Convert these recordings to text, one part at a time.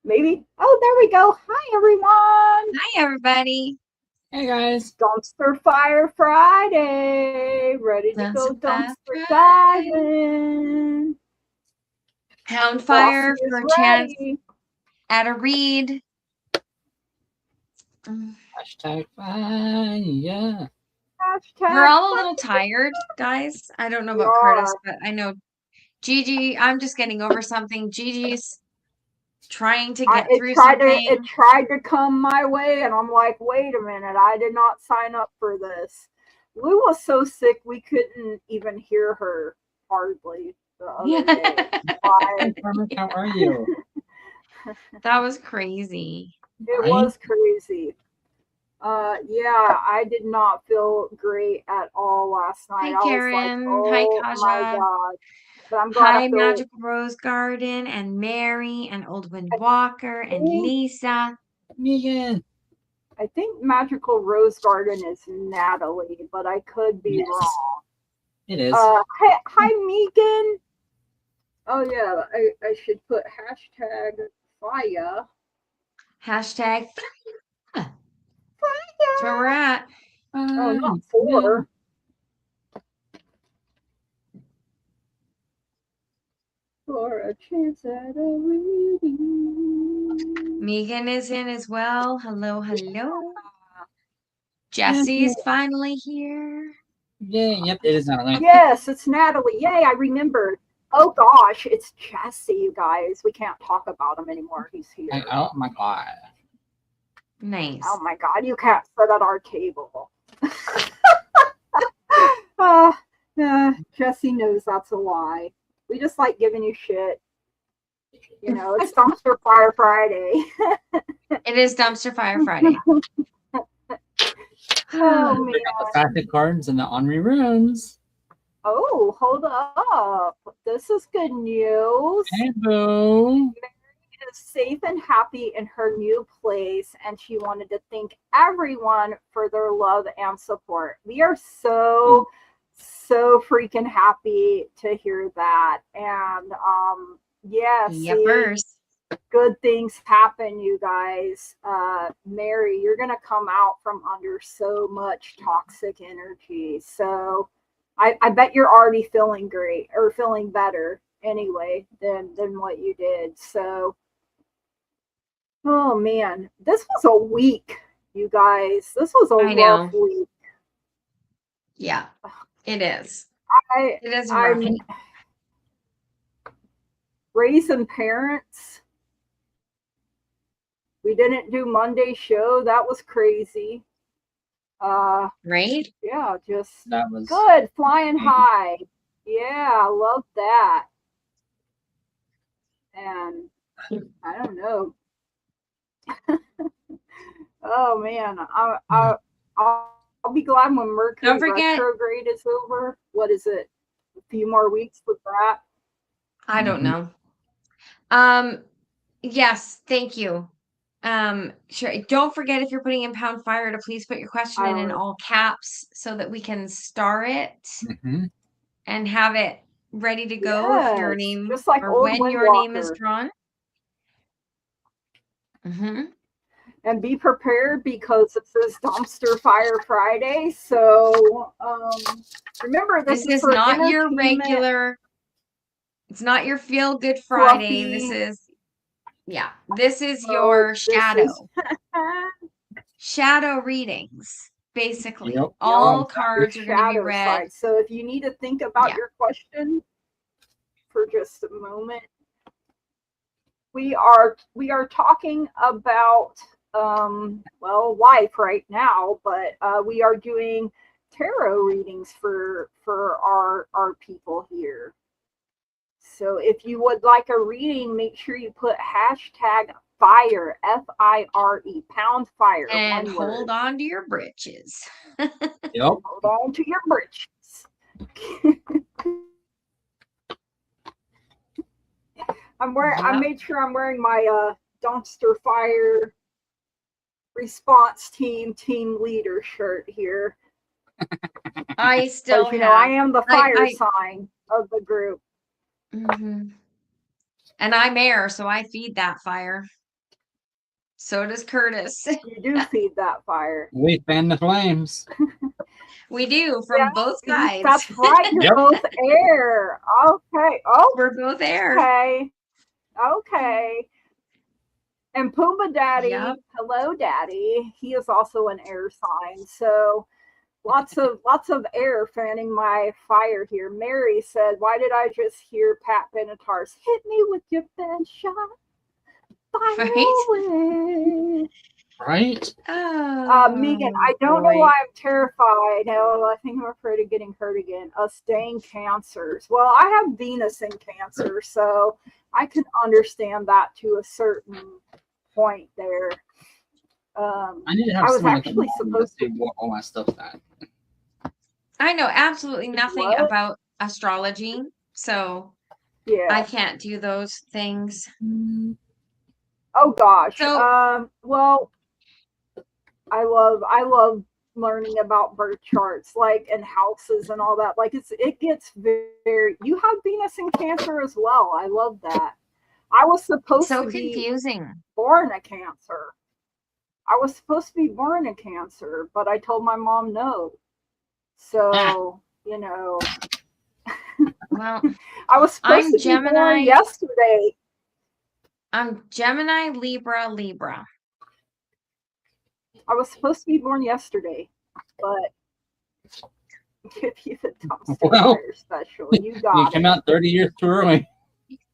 Maybe. Oh, there we go. Hi, everyone. Hi, everybody. Hey guys. Dumpster Fire Friday. Ready to go Dumpster dumpster Friday. diving. Pound Flossie fire is for a chance ready. at a read. Hashtag fire. We're Hashtag all a little fire. tired, guys. I don't know We about Curtis, are. but I know Gigi, I'm just getting over something. Gigi's trying to get It through tried to something. it tried to come my way, and I'm like, wait a minute, I did not sign up for this. Lou was so sick we couldn't even hear her hardly the other day. Hey Carmen, how are you? That was crazy. It Right? was crazy. Yeah, I did not feel great at all last night. Hi, I was like, Karen. Hi, oh my Kaja. God. But I'm glad I Hi, feel Magical Rose Garden and Mary and Old Wind Walker and think Lisa. Megan. I think Magical Rose Garden is Natalie, but I could be Yes, wrong. it is. Hi Megan. Oh yeah, I should put hashtag fire. Hashtag that's Fire. where we're at. Oh, not Yeah. four. For a chance at a reading. Megan is in as well. Hello, hello. Yeah. Jesse's finally here. Yay. Yep, it is not like Yes, it's Natalie. Yay, I remembered. Oh gosh, it's Jesse, you guys. We can't talk about him anymore. He's here. oh my god. Nice. Oh my God, you can't sit at our table. uh, Jesse knows that's a lie. We just like giving you shit. You know, it's Dumpster Fire Friday. It is Dumpster Fire Friday. Oh We got the man. facet cards and the honorary runes. Oh, hold up. This is good news. Hey boo. Is safe and happy in her new place, and she wanted to thank everyone for their love and support. We are so freaking happy to hear that. And yeah, see, Yepers. good things happen, you guys. Mary, you're gonna come out from under so much toxic energy. So I bet you're already feeling great or feeling better anyway than what you did. So oh man, this was a week, you guys. This was a I rough know. week. Yeah, it is. I It is a rough I'm week. raising parents. We didn't do Monday show. That was crazy. Right? Yeah, just That was good, flying high. Yeah, I love that. And I don't know. Oh man, I'll be glad when Don't Mercury forget, retrograde is over. What is it? A few more weeks with that. I don't know. Yes, thank you. Sure. Don't forget if you're putting in pound fire to please put your question in I all caps so that we can star it Mhm. and have it ready to go if your Yes, name just like or old when your name is Windwalker. drawn. And be prepared because this is Dumpster Fire Friday. So remember, this This is is for not your entertainment, regular, it's not your feel good Friday. This fluffy. is, yeah, this is Oh, your this is shadow readings, basically. Yep. All your cards are going to be shadow read. side. So if you need to think about Yeah. your question for just a moment, we are talking about well, life right now, but we are doing tarot readings for our people here. So if you would like a reading, make sure you put hashtag fire, FIRE, pound fire, And one hold word. on to your britches. Yep. Hold on to your britches. I made sure I'm wearing my dumpster fire response team leader shirt here. I still Because I have. am the fire sign of the group. And I'm air, so I feed that fire. So does Curtis. You do feed that fire. We fan the flames. We do from both sides. That's right. You're Yep. both air. Okay. Oh, We're both air. okay. Okay. And Pumbaa Daddy, Yep. hello Daddy. He is also an air sign. So lots of air fanning my fire here. Mary said, "Why did I just hear Pat Benatar's hit me with your best shot? Fire away." Right? Oh, Megan, I don't know boy. why I'm terrified. No, I think I'm afraid of getting hurt again. Us dang cancers. Well, I have Venus in Cancer, so I can understand that to a certain point there. I need to have I was someone actually to supposed see what all my stuff's at. I know absolutely nothing What? about astrology, so Yeah. I can't do those things. Oh gosh. So- Well, I love learning about birth charts, like, and houses and all that. Like, it gets very. You have Venus in Cancer as well. I love that. I was supposed So to be confusing. born a Cancer. I was supposed to be born a Cancer, but I told my mom no. So, you know, Well, I was supposed I'm to be born Gemini. yesterday. I'm Gemini, Libra, Libra. I was supposed to be born yesterday, but give you the dumpster Well, fire special. You You got came it. out 30 years too early.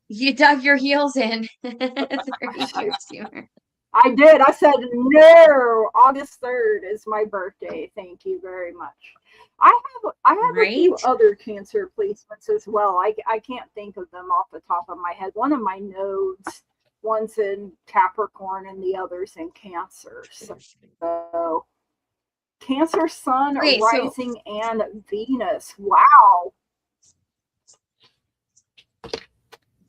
You dug your heels in 30 years sooner. I did. I said no. August 3rd is my birthday. Thank you very much. I have a few Right? other Cancer placements as well. I can't think of them off the top of my head. One of my nodes, one's in Capricorn and the other's in Cancer. So Cancer, Sun, Okay, so Rising, and Venus. Wow.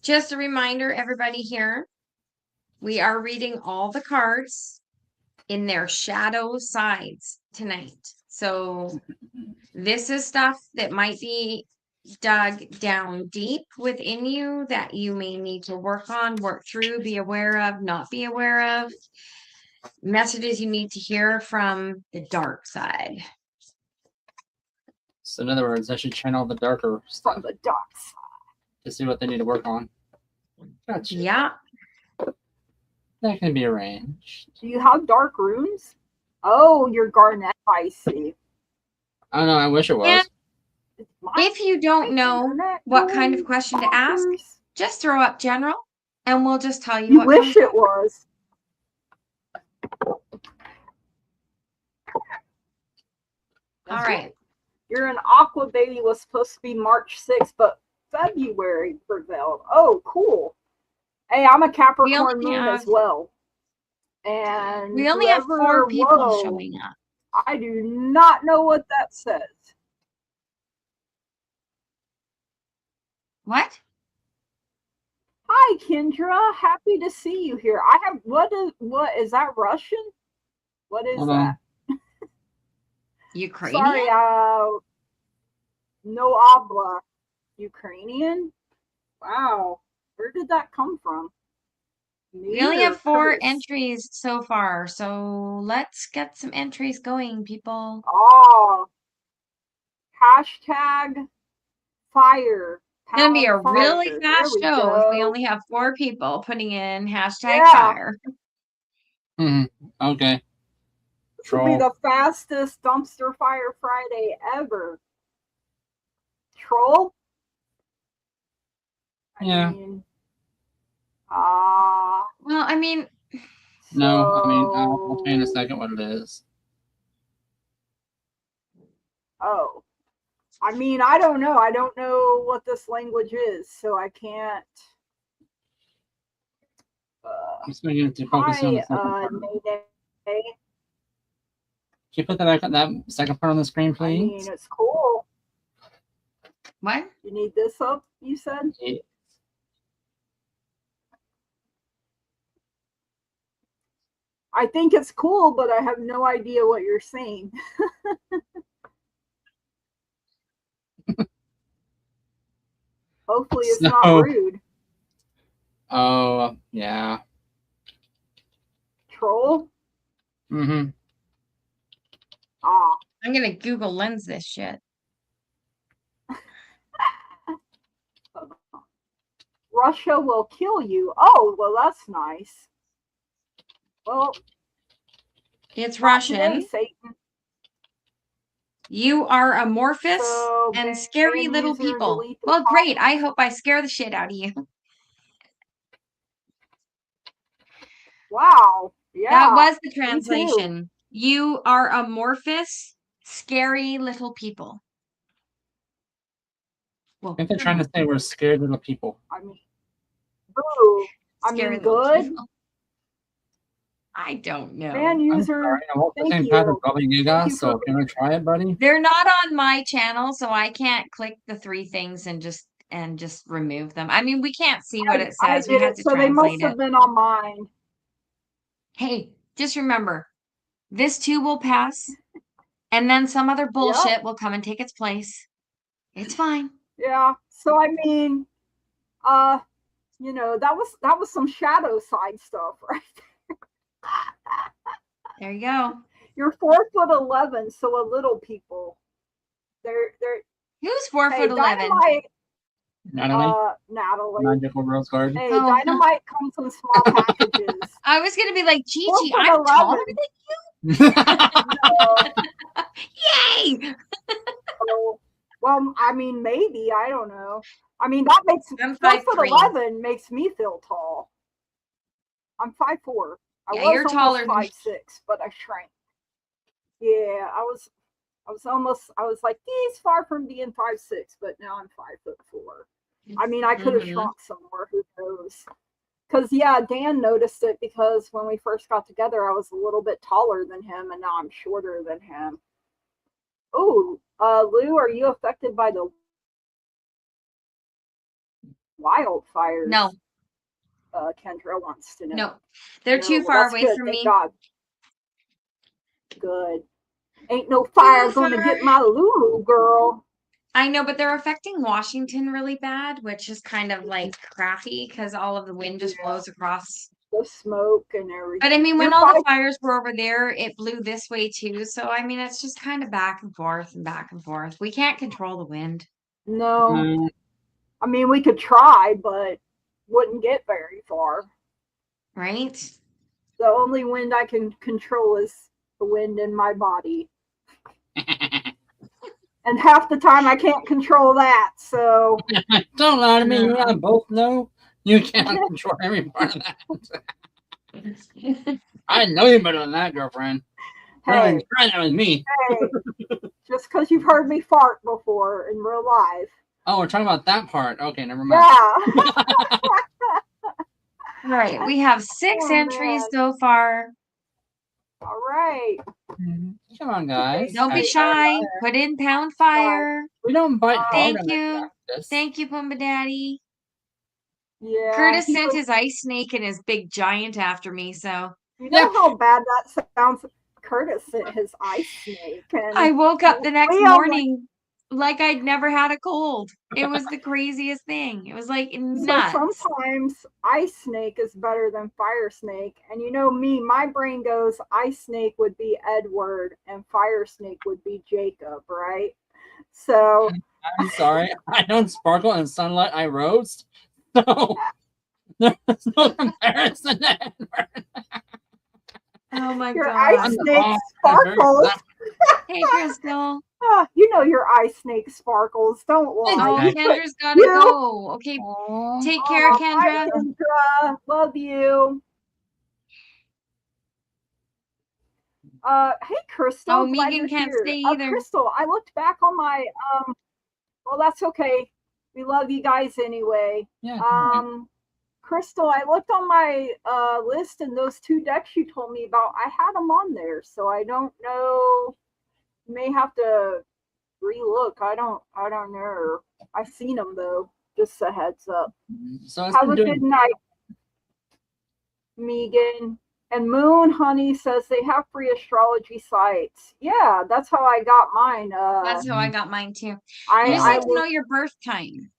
just a reminder, everybody here, we are reading all the cards in their shadow sides tonight. So this is stuff that might be dug down deep within you that you may need to work on, work through, be aware of, not be aware of. Messages you need to hear from the dark side. So in other words, I should channel the darker From stuff the dark side. to see what they need to work on. Gotcha. Yeah. That can be arranged. Do you have dark runes? Oh, you're Garnet. I see. I don't know. I wish it was. And My if you don't know internet what kind of going question to ask, bonkers. just throw up general and we'll just tell you You what wish comes it was. All right. You're an Aqua Baby was supposed to be March 6th, but February prevailed. Oh, cool. Hey, I'm a Capricorn only Moon as have- well. And We only have 4 people whoa, showing up. I do not know what that says. What? Hi, Kendra. Happy to see you here. I have what is that Russian? What is Hold that? Ukrainian? Sorry, no habla. Ukrainian? Wow. Where did that come from? We only have 4 Curtis. entries so far, so let's get some entries going, people. Oh. Hashtag fire. It's gonna be a Pound really fire. fast There we show if we go. only have 4 people putting in hashtag Yeah. fire. Okay. This will be Troll. the fastest dumpster fire Friday ever. Troll? Yeah. Well, I mean, No, I mean, I'll tell you in a second what it is. Oh. I mean, I don't know. I don't know what this language is, so I can't. I'm just going to get to focus on the second part. Mayday. Can you put that second part on the screen, I mean, please? it's cool. what? You need this up, you said? Yeah. I think it's cool, but I have no idea what you're saying. Hopefully it's not So- rude. Oh, yeah. control. Mm-hmm. Ah, I'm gonna Google Lens this shit. Russia will kill you. Oh, well, that's nice. Well, It's not today, Russian. Satan. You are amorphous So, and ban scary little user and people. delete the Well, top. great. I hope I scare the shit out of you. Wow. Yeah. That was the me too. translation. You are amorphous, scary little people. Well, I think they're trying to say we're scared little people. I mean, boo. I scary mean, little good. people. I don't know. Ban I'm user. sorry, I walked the Thank same path as you. Baba Thank Yaga, you so for can we try it, buddy? They're not on my channel, so I can't click the 3 things and just remove them. I mean, we can't see what it I says. We did had it, to so they must translate have it. been on mine. Hey, just remember, this too will pass, and then some other bullshit will come and take its place. It's fine. Yeah. So I mean, you know, that was some shadow side stuff, right? There you go. You're 4'11", so a little people. They're Who's 4 hey, foot 11? Dynamite. Natalie? Natalie. Magical Rose Garden? Hey, Oh. Dynamite comes in small packages. I was gonna be like, Gigi, 4'11". I'm taller than No. Yay! So, well, I mean, maybe I don't know. I mean, that makes I'm 4'11" 5'3". makes me feel tall. I'm 5'4". Yeah, I was you're almost taller than 5'6", but I shrank. Yeah, I was like, he's far from being 5'6", but now I'm 5'4". I mean, I could have Mhm. shrunk some more. Who knows? Because yeah, Dan noticed it because when we first got together, I was a little bit taller than him, and now I'm shorter than him. Oh, Lou, are you affected by the wildfires? No, Kendra wants to know. no. They're No, too well, far that's away good. from Thank me. God. Good. Ain't no fire Too gonna far. get my Lulu girl. I know, but they're affecting Washington really bad, which is kind of like crappy because all of the wind just Yeah. blows across. The smoke and everything. But I mean, when You're all the five- fires were over there, it blew this way too. So I mean, it's just kind of back and forth and back and forth. We can't control the wind, No, Mm, I mean we could try, but wouldn't get very far. right? The only wind I can control is the wind in my body. And half the time I can't control that, so Don't lie to me. You and I both know you can't control every part of that. I know you better than that, girlfriend. hey, Try that with me. hey, just because you've heard me fart before in real life. Oh, we're talking about that part. Okay, never mind. Yeah. All right, we have 6 Oh, entries man. so far. All right. Come on, guys. Don't be Hey, shy. Put in pound fire. We don't bite hard Thank on the you. practice. Thank you, Pumba Daddy. Yeah. Curtis sent his ice snake and his big giant after me, so You know how bad that sounds? Curtis sent his ice snake. And I woke up the next we all went- morning like I'd never had a cold. It was the craziest thing. It was like So nuts. sometimes ice snake is better than fire snake. And you know me, my brain goes ice snake would be Edward and fire snake would be Jacob, right? So I'm sorry. I don't sparkle in sunlight. I roast. So there's no comparison there. Oh my your god. ice snake I'm sparkles. Hey, Crystal. You know your ice snake sparkles. Don't Oh, lie. Kendra's gotta You- go. Okay, take care, Kendra. Bye, Kendra. Love you. Hey, Crystal. Oh, glad Megan you're can't here. stay either. Crystal, I looked back on my well, that's okay. We love you guys anyway. Yeah. Crystal, I looked on my list and those 2 decks you told me about, I had them on there, so I don't know. You may have to relook. I don't know. I've seen them though. Just a heads up. So it's Have been a good night, Megan. And Moon Honey says they have free astrology sites. Yeah, that's how I got mine. That's how I got mine too. You I just need to will, know your birth time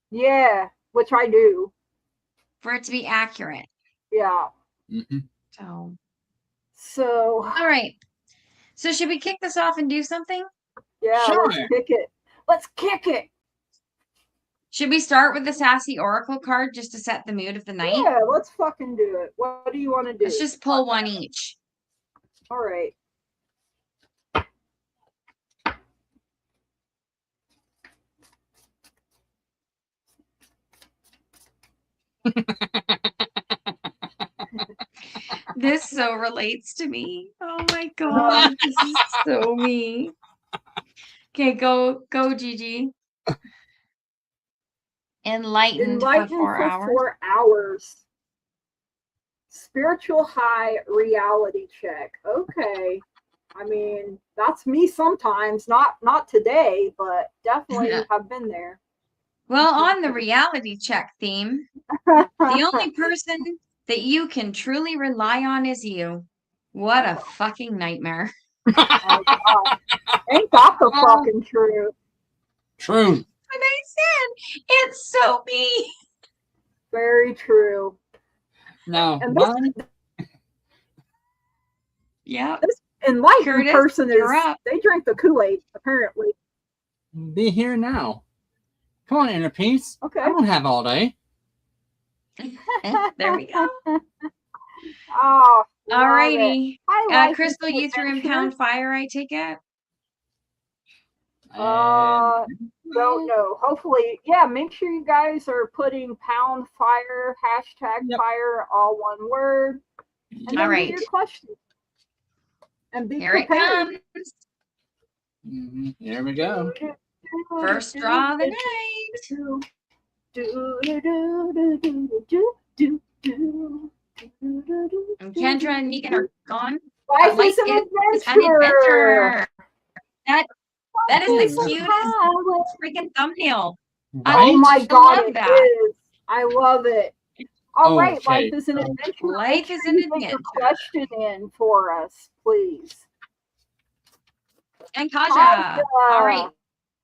yeah, which I do. for it to be accurate. Yeah. Mm-hmm. So So, All right. So should we kick this off and do something? yeah, Sure. let's kick it. Let's kick it. Should we start with the sassy oracle card just to set the mood of the night? Yeah, let's fucking do it. What do you want to do? Let's just pull one each. All right. This so relates to me. Oh my god, this is so me. Okay, go, Gigi. Enlightened for 4 hours. Spiritual high, reality check. Okay. I mean, that's me sometimes. Not today, but definitely have been there. Well, on the reality check theme, the only person that you can truly rely on is you. What a fucking nightmare. Oh, God. Ain't that the fucking truth? True. And I said, it's so me. Very true. Now, And this, mine, Yeah. this enlightened Curtis, person is, you're up. they drink the Kool-Aid, apparently. be here now. Come on, Inner Peace. Okay. I don't have all day. There we go. Oh, Alrighty. I like Crystal, this you threw in adventure. Pound Fire, I take it? Don't know. Hopefully, yeah, make sure you guys are putting pound fire, hashtag Yep. fire, all one word. And All then right. do your questions. And be Here it prepared. comes. Here we go. First draw of the night. And Kendra and Megan are gone. Life Life is an is an adventure. adventure. That is Oh, the cutest freaking thumbnail. Right? Oh my I God, love it that. is. I love it. All right, Okay. life is an adventure. Life is an Make sure you put your adventure. question in for us, please. And Kaja. Kaja. All right.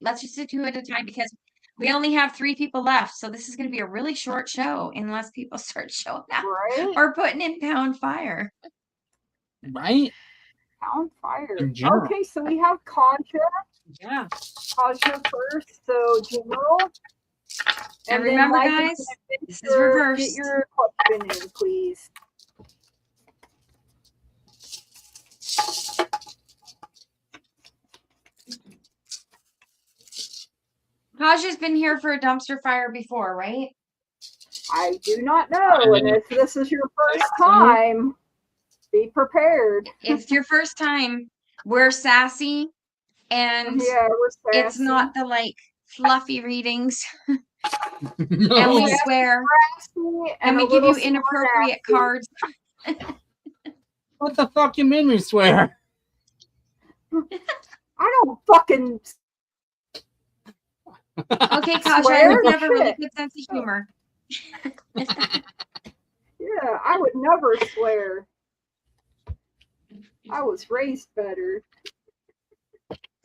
Let's just do 2 at a time because we only have 3 people left. So this is going to be a really short show unless people start showing up Right? or putting in Pound Fire. Right? Pound fire. In general. Okay, so we have Kaja. Yeah. Kaja first, so general. And then remember, life guys, is an this is adventure. reversed. Get your question in, please. Kaja's been here for a dumpster fire before, right? I do not know, and if this is your first time, be prepared. If it's your first time, we're sassy and Yeah, we're sassy. it's not the like fluffy readings. And No. we swear sassy and we a give you little inappropriate nasty. cards. What the fuck you made me swear? I don't fucking Okay, Kaja, Swear? you have a really Shit. good sense of humor. Yeah, I would never swear. I was raised better.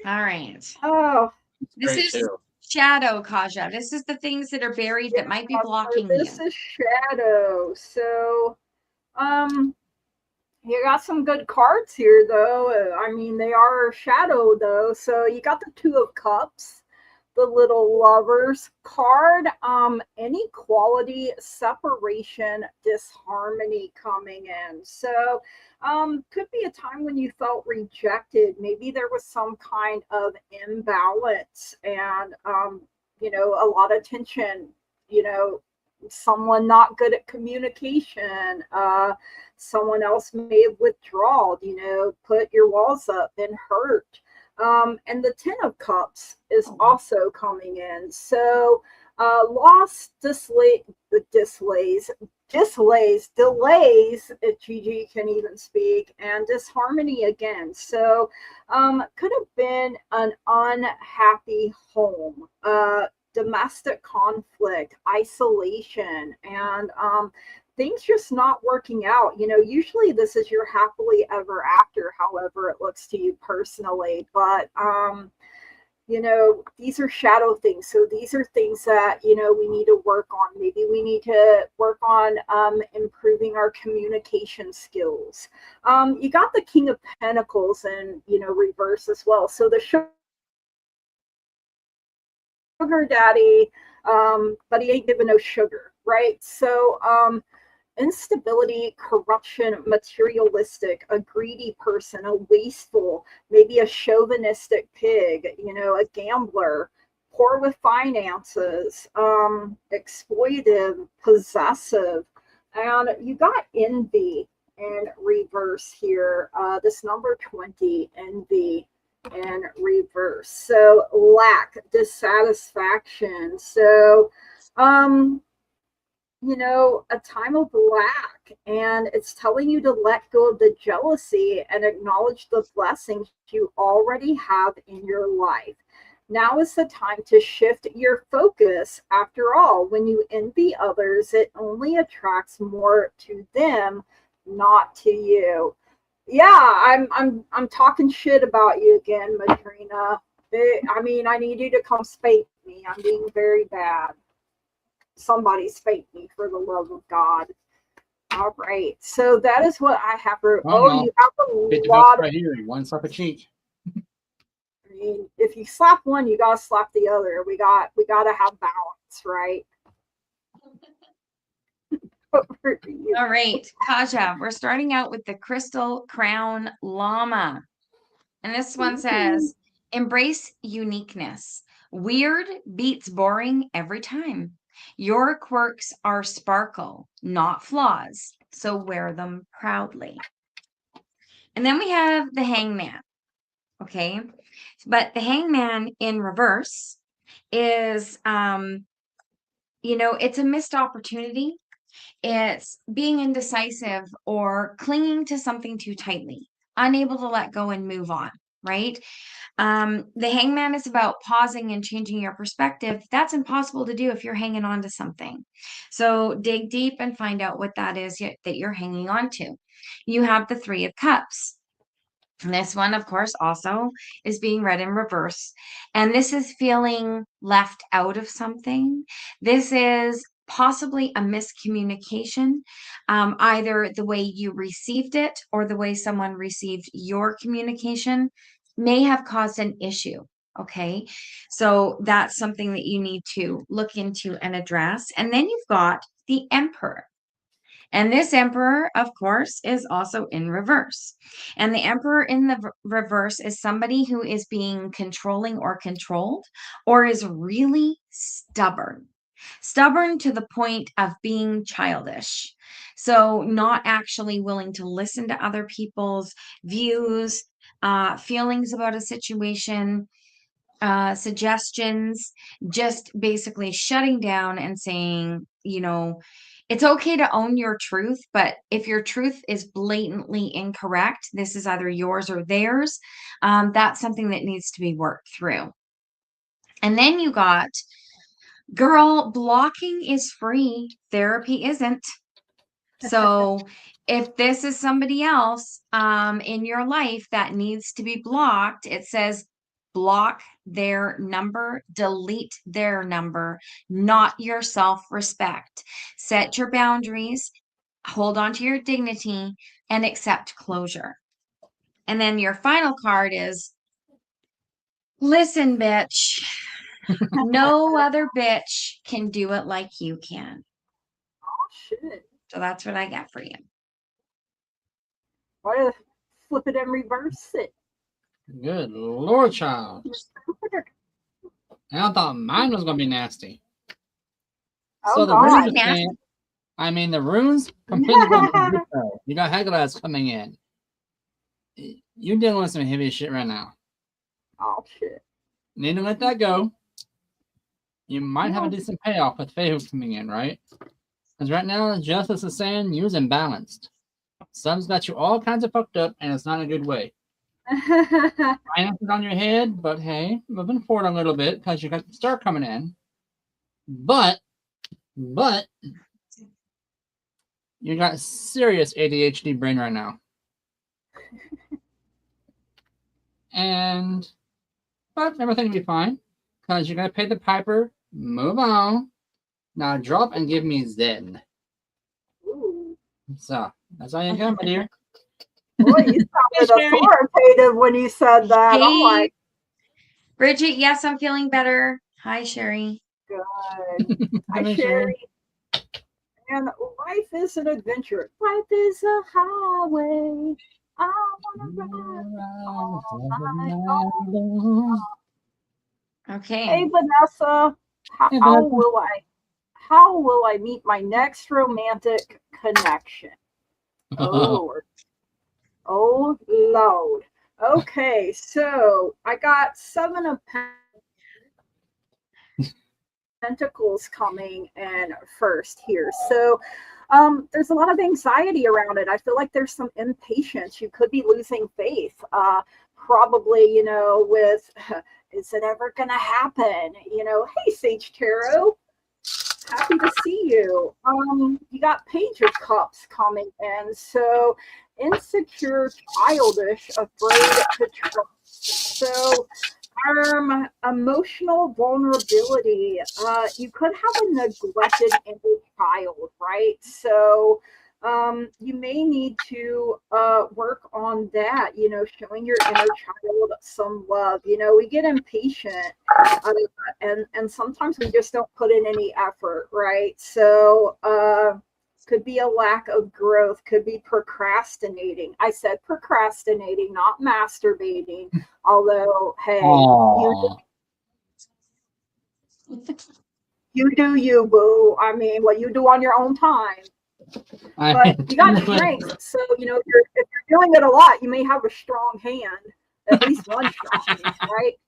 All right. Oh, This Great, is too. shadow, Kaja. This is the things that are buried that might be blocking you. this is shadow. So, you got some good cards here, though. I mean, they are shadow, though. So you got the Two of Cups, the Little Lovers card, inequality, separation, disharmony coming in. So, could be a time when you felt rejected. Maybe there was some kind of imbalance and, a lot of tension, someone not good at communication, someone else may have withdrawn, put your walls up and hurt. And the Ten of Cups is also coming in. So loss, delays, if Gigi can even speak, and disharmony again. So could have been an unhappy home, domestic conflict, isolation, and things just not working out. Usually this is your happily ever after, however it looks to you personally, but you know, these are shadow things. So these are things that, you know, we need to work on. Maybe we need to work on improving our communication skills. You got the King of Pentacles and, you know, reverse as well. So the sugar daddy, but he ain't giving no sugar, right? So instability, corruption, materialistic, a greedy person, a wasteful, maybe a chauvinistic pig, you know, a gambler, poor with finances, exploitive, possessive. And you got envy in reverse here. This number 20, envy in reverse. So lack, dissatisfaction. So, you know, a time of lack, and it's telling you to let go of the jealousy and acknowledge the blessings you already have in your life. Now is the time to shift your focus. After all, when you envy others, it only attracts more to them, not to you. Yeah, I'm talking shit about you again, Madrina. I mean, I need you to come spank me. I'm being very bad. Somebody spank me for the love of God. All right. So that is what I have for. Oh, Oh, no. you have Get a the belt lot of. right here. One slap a cheek. I mean, if you slap one, you gotta slap the other. We gotta have balance, right? All right, Kaja, we're starting out with the Crystal Crown Llama. And this one says, embrace uniqueness. Weird beats boring every time. Your quirks are sparkle, not flaws. So wear them proudly. And then we have the Hangman. Okay. But the Hangman in reverse is, you know, it's a missed opportunity. It's being indecisive or clinging to something too tightly, unable to let go and move on, right? The Hangman is about pausing and changing your perspective. That's impossible to do if you're hanging on to something. So dig deep and find out what that is that you're hanging on to. You have the Three of Cups. This one, of course, also is being read in reverse. And this is feeling left out of something. This is possibly a miscommunication, either the way you received it or the way someone received your communication may have caused an issue. Okay. So that's something that you need to look into and address. And then you've got the Emperor. And this emperor, of course, is also in reverse. And the emperor in the reverse is somebody who is being controlling or controlled or is really stubborn. Stubborn to the point of being childish. So, not actually willing to listen to other people's views, feelings about a situation, suggestions, just basically shutting down and saying, you know, it's okay to own your truth, but if your truth is blatantly incorrect, this is either yours or theirs. That's something that needs to be worked through. And then you got, girl, blocking is free, therapy isn't. So if this is somebody else in your life that needs to be blocked, it says block their number, delete their number, not your self-respect. Set your boundaries, hold on to your dignity, and accept closure. And then your final card is, listen, bitch. No other bitch can do it like you can. Oh shit! So that's what I got for you. Why to flip it and reverse it? Good Lord, child. And I thought mine was going to be nasty. Oh So the God! runes are saying, I mean, the runes completely going to You got Haggadas coming in. You're dealing with some heavy shit right now. Oh shit! Need to let that go. You might have a decent payoff with Faye's coming in, right? Because right now, Justice is saying you're imbalanced. Sun's got you all kinds of fucked up, and it's not a good way. Finances on your head, but hey, moving forward a little bit because you got the star coming in. But you got serious ADHD brain right now. And but everything will be fine because you're gonna pay the piper. Move on. Now drop and give me Zen. Ooh. So that's all you got, my dear. Boy, you sounded Sherry. authoritative when you said that. I'm Hey, like, Bridget, yes, I'm feeling better. Hi, Sherry. good. Hi, Hi, Sherry. And life is an adventure. Life is a highway. I want to ride all night. Okay. Hey, Vanessa. Hey, How Vanessa. will I meet my next romantic connection? Oh Lord. Oh Lord. Okay, so I got 7 of Pentacles coming in first here. So there's a lot of anxiety around it. I feel like there's some impatience. You could be losing faith. Probably, with is it ever gonna happen? Hey Sage Tarot. Happy to see you. You got Page of Cups coming in. So insecure, childish, afraid to trust. So emotional vulnerability. You could have a neglected inner child, right? So you may need to work on that, showing your inner child some love. We get impatient and sometimes we just don't put in any effort, right? So could be a lack of growth, could be procrastinating. I said procrastinating, not masturbating. Although, hey, you do you, boo. I mean, what you do on your own time. But you got strength, so if you're doing it a lot, you may have a strong hand, at least one strong hand, right?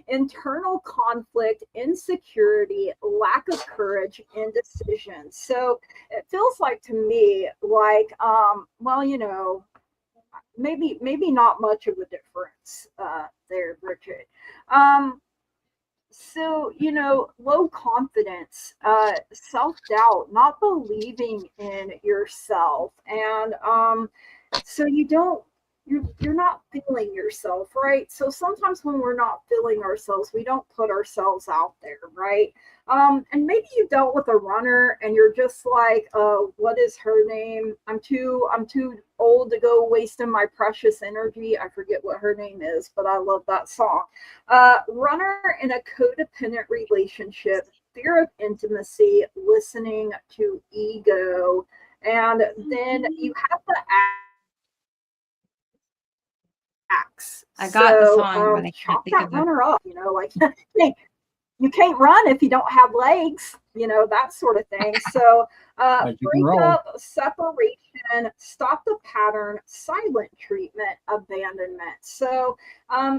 Internal conflict, insecurity, lack of courage, indecision. So it feels like to me like, maybe not much of a difference there, Bridget. So, low confidence, self-doubt, not believing in yourself. And so you're not feeling yourself, right? So sometimes when we're not feeling ourselves, we don't put ourselves out there, right? And maybe you dealt with a runner and you're just like, what is her name? I'm too old to go wasting my precious energy. I forget what her name is, but I love that song. Runner in a codependent relationship, fear of intimacy, listening to ego, and then you have the axe. I got the So song, but I can't chop think that of it. runner up. Like you can't run if you don't have legs. That sort of thing. So breakup, separation, stop the pattern, silent treatment, abandonment. So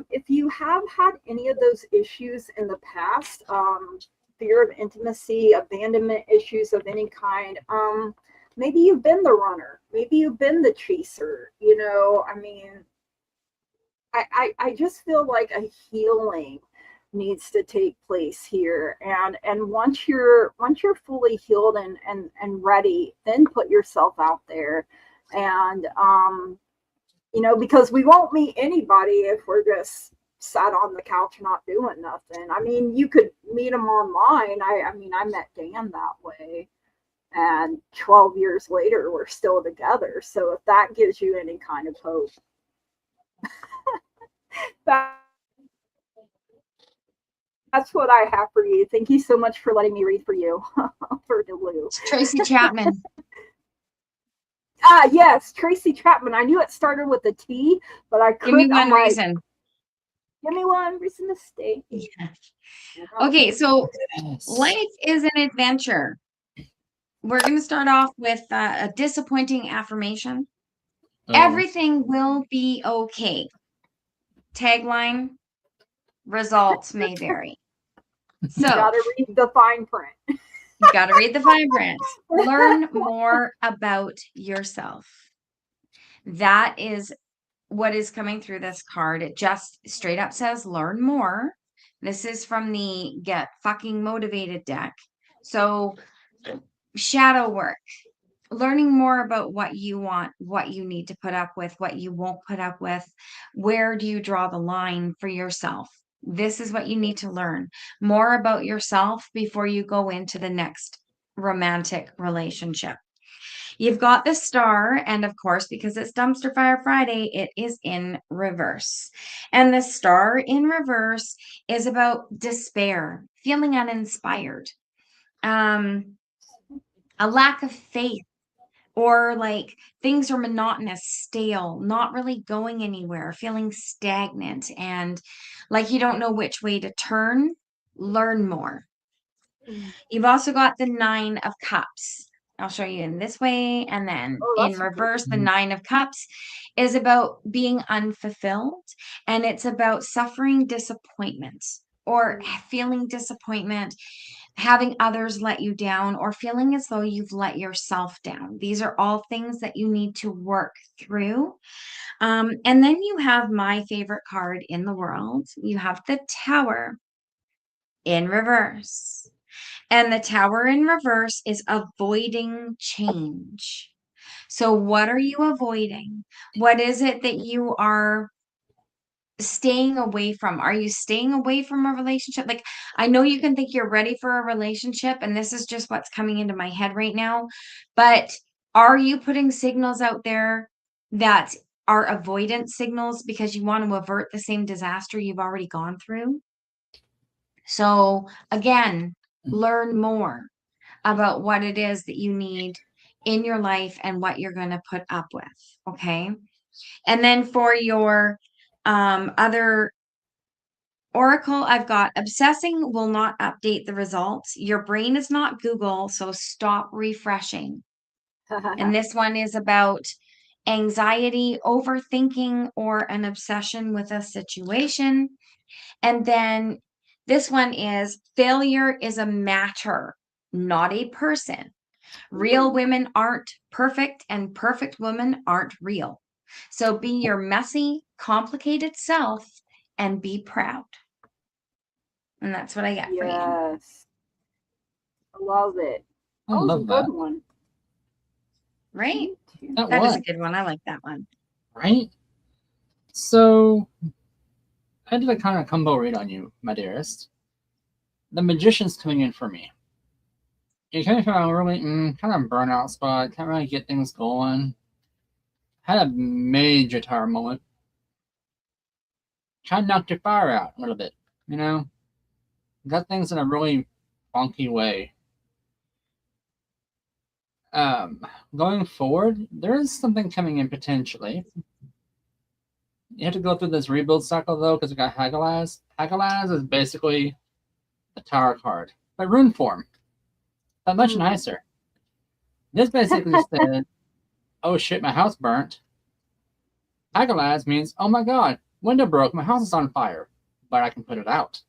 if you have had any of those issues in the past, fear of intimacy, abandonment issues of any kind, maybe you've been the runner, maybe you've been the chaser. I mean, I just feel like a healing needs to take place here, and once you're fully healed and ready, then put yourself out there. And because we won't meet anybody if we're just sat on the couch not doing nothing. I mean, you could meet them online. I mean, I met Dan that way, and 12 years later we're still together. So if that gives you any kind of hope, that's what I have for you. Thank you so much for letting me read for you. For Delu. Tracy Chapman. Yes, Tracy Chapman. I knew it started with a T, but I couldn't. Give me one reason. Give me one reason to stay. Yeah. Okay, so life is an adventure. We're going to start off with a disappointing affirmation. Everything will be okay. Tagline, results may vary. So, you gotta read the fine print. You got to read the fine print. Learn more about yourself. That is what is coming through this card. It just straight up says learn more. This is from the Get Fucking Motivated deck. So shadow work, learning more about what you want, what you need to put up with, what you won't put up with. Where do you draw the line for yourself? This is what you need to learn more about yourself before you go into the next romantic relationship. You've got the star, and of course, because it's Dumpster Fire Friday, it is in reverse. And the star in reverse is about despair, feeling uninspired, a lack of faith, or like things are monotonous, stale, not really going anywhere, feeling stagnant, and like you don't know which way to turn. Learn more. You've also got the 9 of Cups. I'll show you in this way. And then Oh, in that's reverse, the 9 of Cups is about being unfulfilled. And it's about suffering disappointment or feeling disappointment, having others let you down, or feeling as though you've let yourself down. These are all things that you need to work through. And then you have my favorite card in the world. You have the Tower in reverse. And the Tower in reverse is avoiding change. So, what are you avoiding? What is it that you are staying away from? Are you staying away from a relationship? Like, I know you can think you're ready for a relationship, and this is just what's coming into my head right now. But are you putting signals out there that are avoidance signals because you want to avert the same disaster you've already gone through? So, again, learn more about what it is that you need in your life and what you're going to put up with. Okay. And then for your other oracle, I've got obsessing will not update the results. Your brain is not Google, so stop refreshing. And this one is about anxiety, overthinking, or an obsession with a situation. And then this one is failure is a matter, not a person. Real women aren't perfect, and perfect women aren't real. So be your messy, complicated self and be proud. And that's what I got for you. Yes. I love it. I That was a love good that. one. Right? That That is was a good one. I like that one. right. So I did a kind of combo read on you, my dearest. The Magician's coming in for me. You're coming from a really kind of burnout spot. Can't really get things going. Had a major tower moment. Kind of knocked your fire out a little bit. You know, got things in a really funky way. Going forward, there is something coming in potentially. You have to go through this rebuild cycle though, because we got Hagalaz. Hagalaz is basically the tower card, but rune form, but much nicer. This basically said, "Oh shit, my house burnt." Hagalaz means, "Oh my god, window broke, my house is on fire, but I can put it out."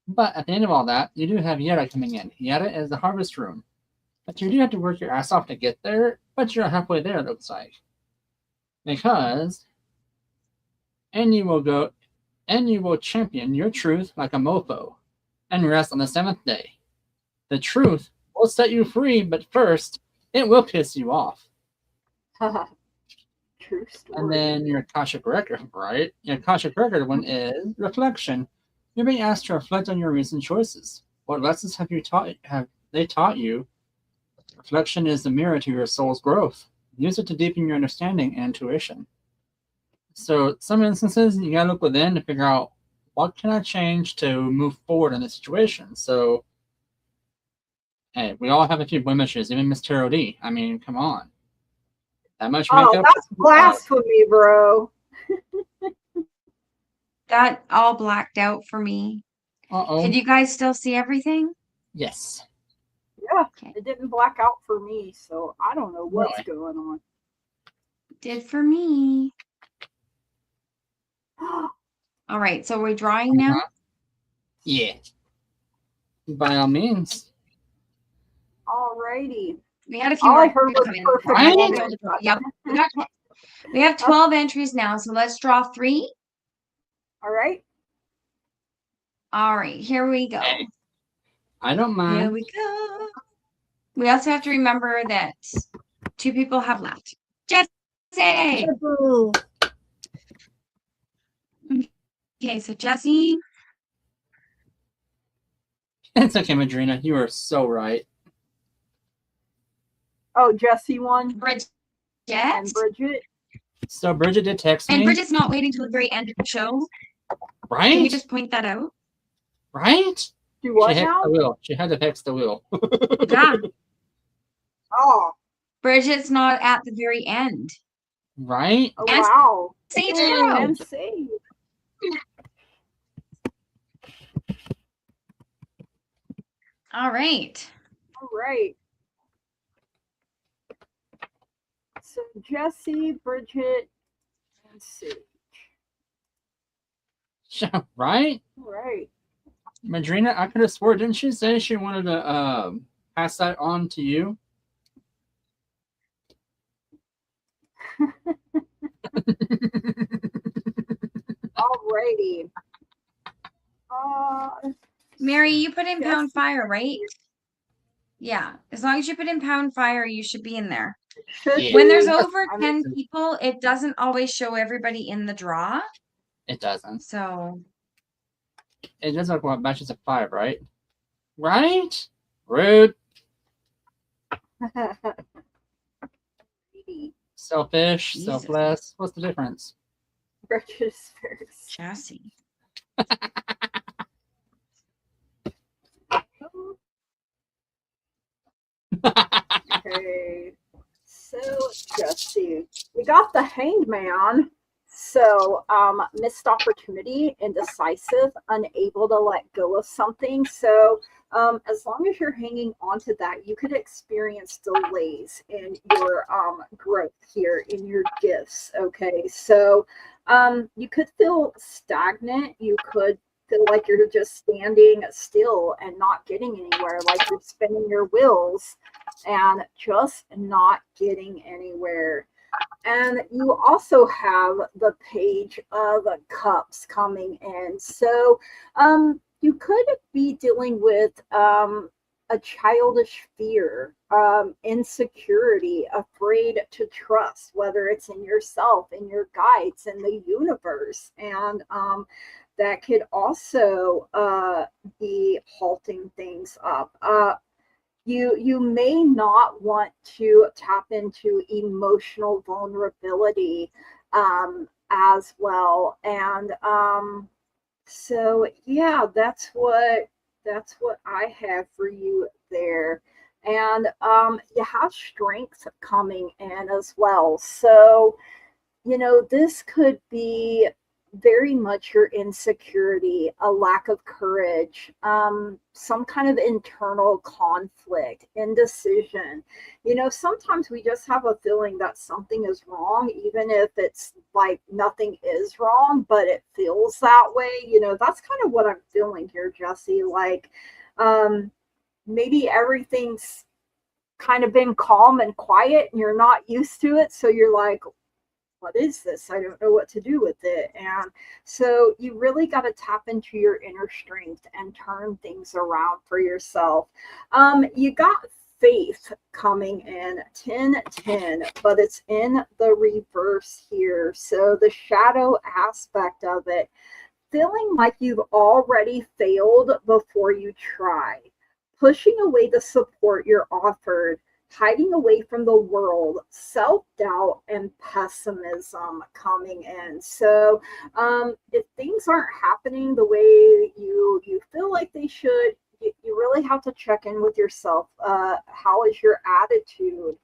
But at the end of all that, you do have Yetta coming in. Yetta is the harvest room, but you do have to work your ass off to get there. But you're halfway there, it looks like, because and you will champion your truth like a mofo, and rest on the 7th day. The truth will set you free, but first, it will piss you off. True story. And then your Akashic record, right? Your Akashic record one is reflection. You're being asked to reflect on your recent choices. What lessons have they taught you? Reflection is the mirror to your soul's growth. Use it to deepen your understanding and intuition. So some instances you gotta look within to figure out what can I change to move forward in the situation. So hey, we all have a few blemishes, even Miss Tarot D. I mean, come on. That much makeup. Oh, that's blasphemy, bro. That all blacked out for me. Uh-oh. Did you guys still see everything? Yes. Yeah, Okay. it didn't black out for me, so I don't know what's Really? going on. Did for me. All right, so we're drawing now. Yeah. By all means. Alrighty. We had a few All I more heard was come in. perfect. Right? Yep. We have 12 entries now, so let's draw 3. All right. All right, here we go. Hey, I don't mind. Here we go. We also have to remember that 2 people have left. Jesse! Boo. Okay, so Jesse. It's okay, Madrina. You are so right. Oh, Jesse won. Bridget. And Bridget. So Bridget did text me. And Bridget's not waiting till the very end of the show. Right? Can you just point that out? Right? Do what she now? The wheel. She had to hex the wheel. Yeah. Oh. Bridget's not at the very end. Right? Oh, And wow. Save And save. All right. All right. So Jesse, Bridget, and Sage. Right? All right. Madrina, I could have swore, didn't she say she wanted to pass that on to you? Alrighty. Mary, you put in pound fire, right? Yeah. As long as you put in pound fire, you should be in there. When there's over 10 people, it doesn't always show everybody in the draw. It doesn't. So it does look like matches of 5, right? Right? Rude. Selfish, Jesus. selfless. What's the difference? Registers. Chassis. Okay. So Jesse, we got the Hanged Man. So missed opportunity, indecisive, unable to let go of something. So as long as you're hanging on to that, you could experience delays in your growth here, in your gifts. Okay, so you could feel stagnant. You could feel like you're just standing still and not getting anywhere, like you're spinning your wheels and just not getting anywhere. And you also have the Page of Cups coming in. So you could be dealing with a childish fear, insecurity, afraid to trust, whether it's in yourself, in your guides, in the universe. And that could also be halting things up. You may not want to tap into emotional vulnerability as well. And so yeah, that's what I have for you there. And you have strength coming in as well. So this could be very much your insecurity, a lack of courage, some kind of internal conflict, indecision. Sometimes we just have a feeling that something is wrong, even if it's like nothing is wrong, but it feels that way. That's kind of what I'm feeling here, Jesse. Like maybe everything's kind of been calm and quiet and you're not used to it. So you're like, what is this? I don't know what to do with it. And so you really got to tap into your inner strength and turn things around for yourself. You got faith coming in 10-10, but it's in the reverse here. So the shadow aspect of it, feeling like you've already failed before you try, pushing away the support you're offered, hiding away from the world, self-doubt and pessimism coming in. So if things aren't happening the way you feel like they should, you really have to check in with yourself. How is your attitude?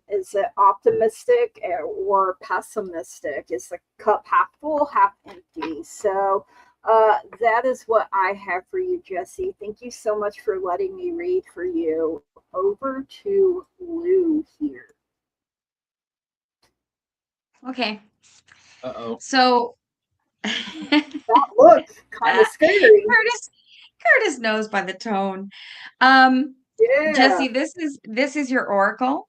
Is it optimistic or pessimistic? Is the cup half full, half empty? So that is what I have for you, Jesse. Thank you so much for letting me read for you. Over to Lou here. Okay. Uh-oh. So that looks kind of scary. Curtis knows by the tone. Yeah. Jesse, this is your oracle.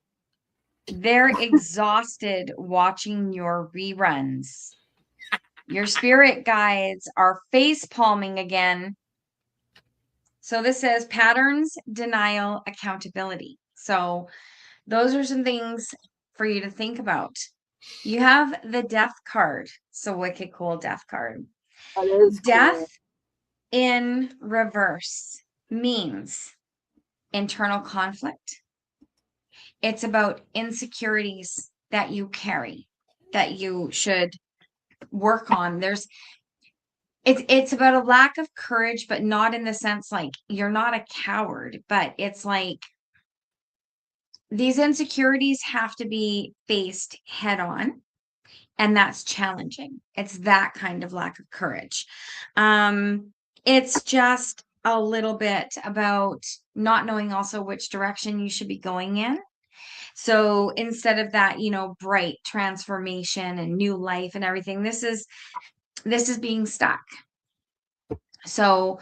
They're exhausted watching your reruns. Your spirit guides are face palming again. So this says patterns, denial, accountability. So those are some things for you to think about. You have the death card. So wicked cool death card. That is Death cool. in reverse means internal conflict. It's about insecurities that you carry, that you should work on. It's about a lack of courage, but not in the sense like you're not a coward, but it's like these insecurities have to be faced head on, and that's challenging. It's that kind of lack of courage. It's just a little bit about not knowing also which direction you should be going in. So instead of that, bright transformation and new life and everything, this is being stuck. So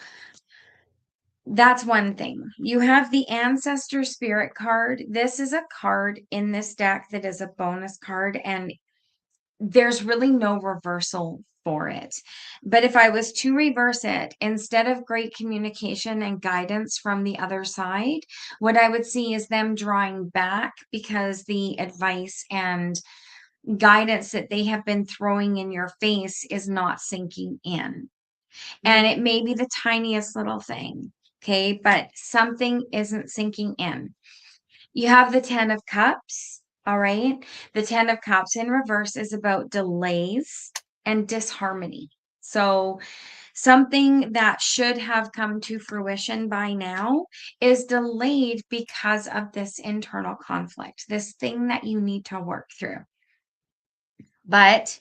that's one thing. You have the ancestor spirit card. This is a card in this deck that is a bonus card, and there's really no reversal for it. But if I was to reverse it, instead of great communication and guidance from the other side, what I would see is them drawing back because the advice and guidance that they have been throwing in your face is not sinking in. And it may be the tiniest little thing, okay? But something isn't sinking in. You have the 10 of Cups, all right? The 10 of Cups in reverse is about delays and disharmony. So something that should have come to fruition by now is delayed because of this internal conflict, this thing that you need to work through. But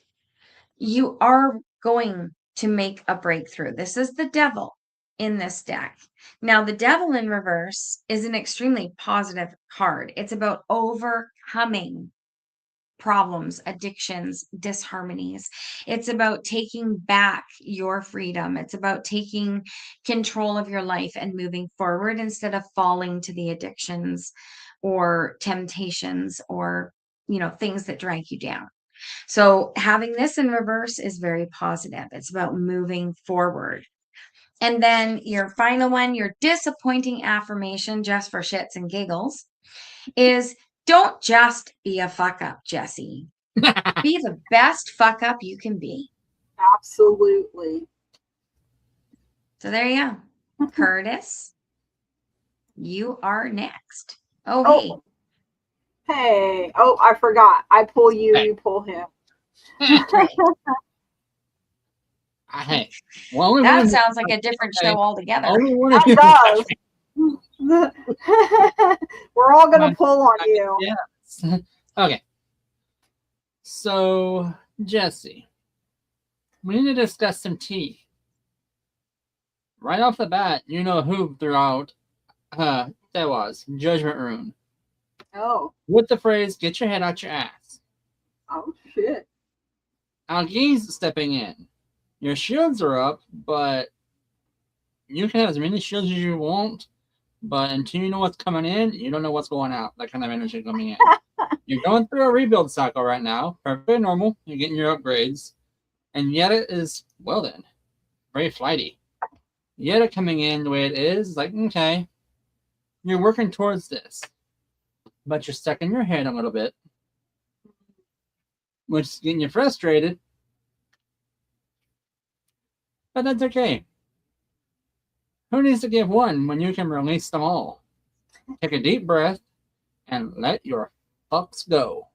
you are going to make a breakthrough. This is the devil in this deck. Now, the devil in reverse is an extremely positive card. It's about overcoming problems, addictions, disharmonies. It's about taking back your freedom. It's about taking control of your life and moving forward instead of falling to the addictions or temptations or, things that drag you down. So having this in reverse is very positive. It's about moving forward. And then your final one, your disappointing affirmation, just for shits and giggles, is don't just be a fuck up, Jesse. Be the best fuck up you can be. Absolutely. So there you go. Curtis, you are next. Oh, hey. Hey. Oh, I forgot. I pull you, you pull him. Hey. Well, that sounds like a different show altogether. Only one of It you does. We're all going to pull on you. Yes. Okay. So, Jesse, we need to discuss some tea. Right off the bat, you know who threw out that was Judgment Rune. Oh. With the phrase, get your head out your ass. Oh, shit. Algi's stepping in. Your shields are up, but you can have as many shields as you want, but until you know what's coming in, you don't know what's going out. That kind of energy coming in. You're going through a rebuild cycle right now. Perfectly normal. You're getting your upgrades. And Yetta is, well then, very flighty. Yetta coming in the way it is, like, okay, you're working towards this. But you're stuck in your head a little bit, which is getting you frustrated. But that's okay. Who needs to give one when you can release them all? Take a deep breath and let your fucks go.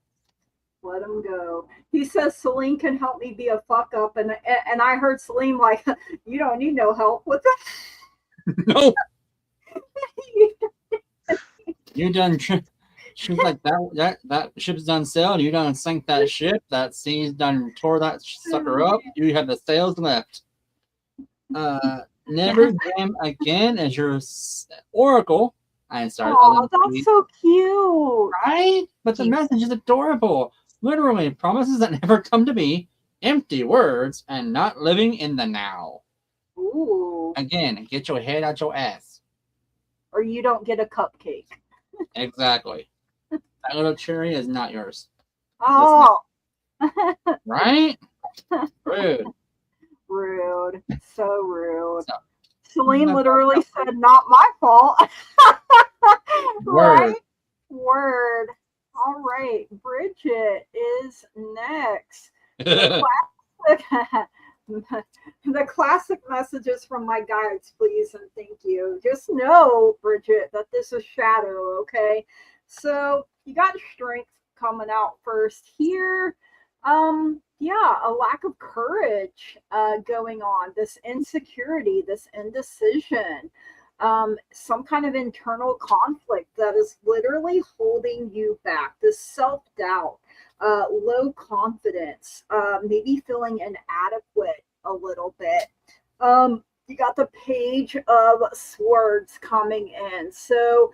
Let him go. He says Celine can help me be a fuck up, and I heard Celine like, you don't need no help with that. No. You done. She's like that ship's done sailed. You done sink that ship. That sea's done tore that sucker up. You have the sails left. Never jam again as your oracle. I started. Oh, that's so cute, right? But the message is adorable. Literally, promises that never come to be, empty words, and not living in the now. Ooh. Again, get your head out your ass. Or you don't get a cupcake. Exactly. That little cherry is not yours. Oh. Right? Rude. Rude. So rude. Celine literally said, "Not my fault." Word. Right? Word. All right. Bridget is next. The the classic messages from my guides, please and thank you. Just know, Bridget, that this is shadow, okay? So you got strength coming out first here. Yeah, a lack of courage going on, this insecurity, this indecision, some kind of internal conflict that is literally holding you back, this self-doubt, low confidence, maybe feeling inadequate a little bit. You got the Page of Swords coming in. So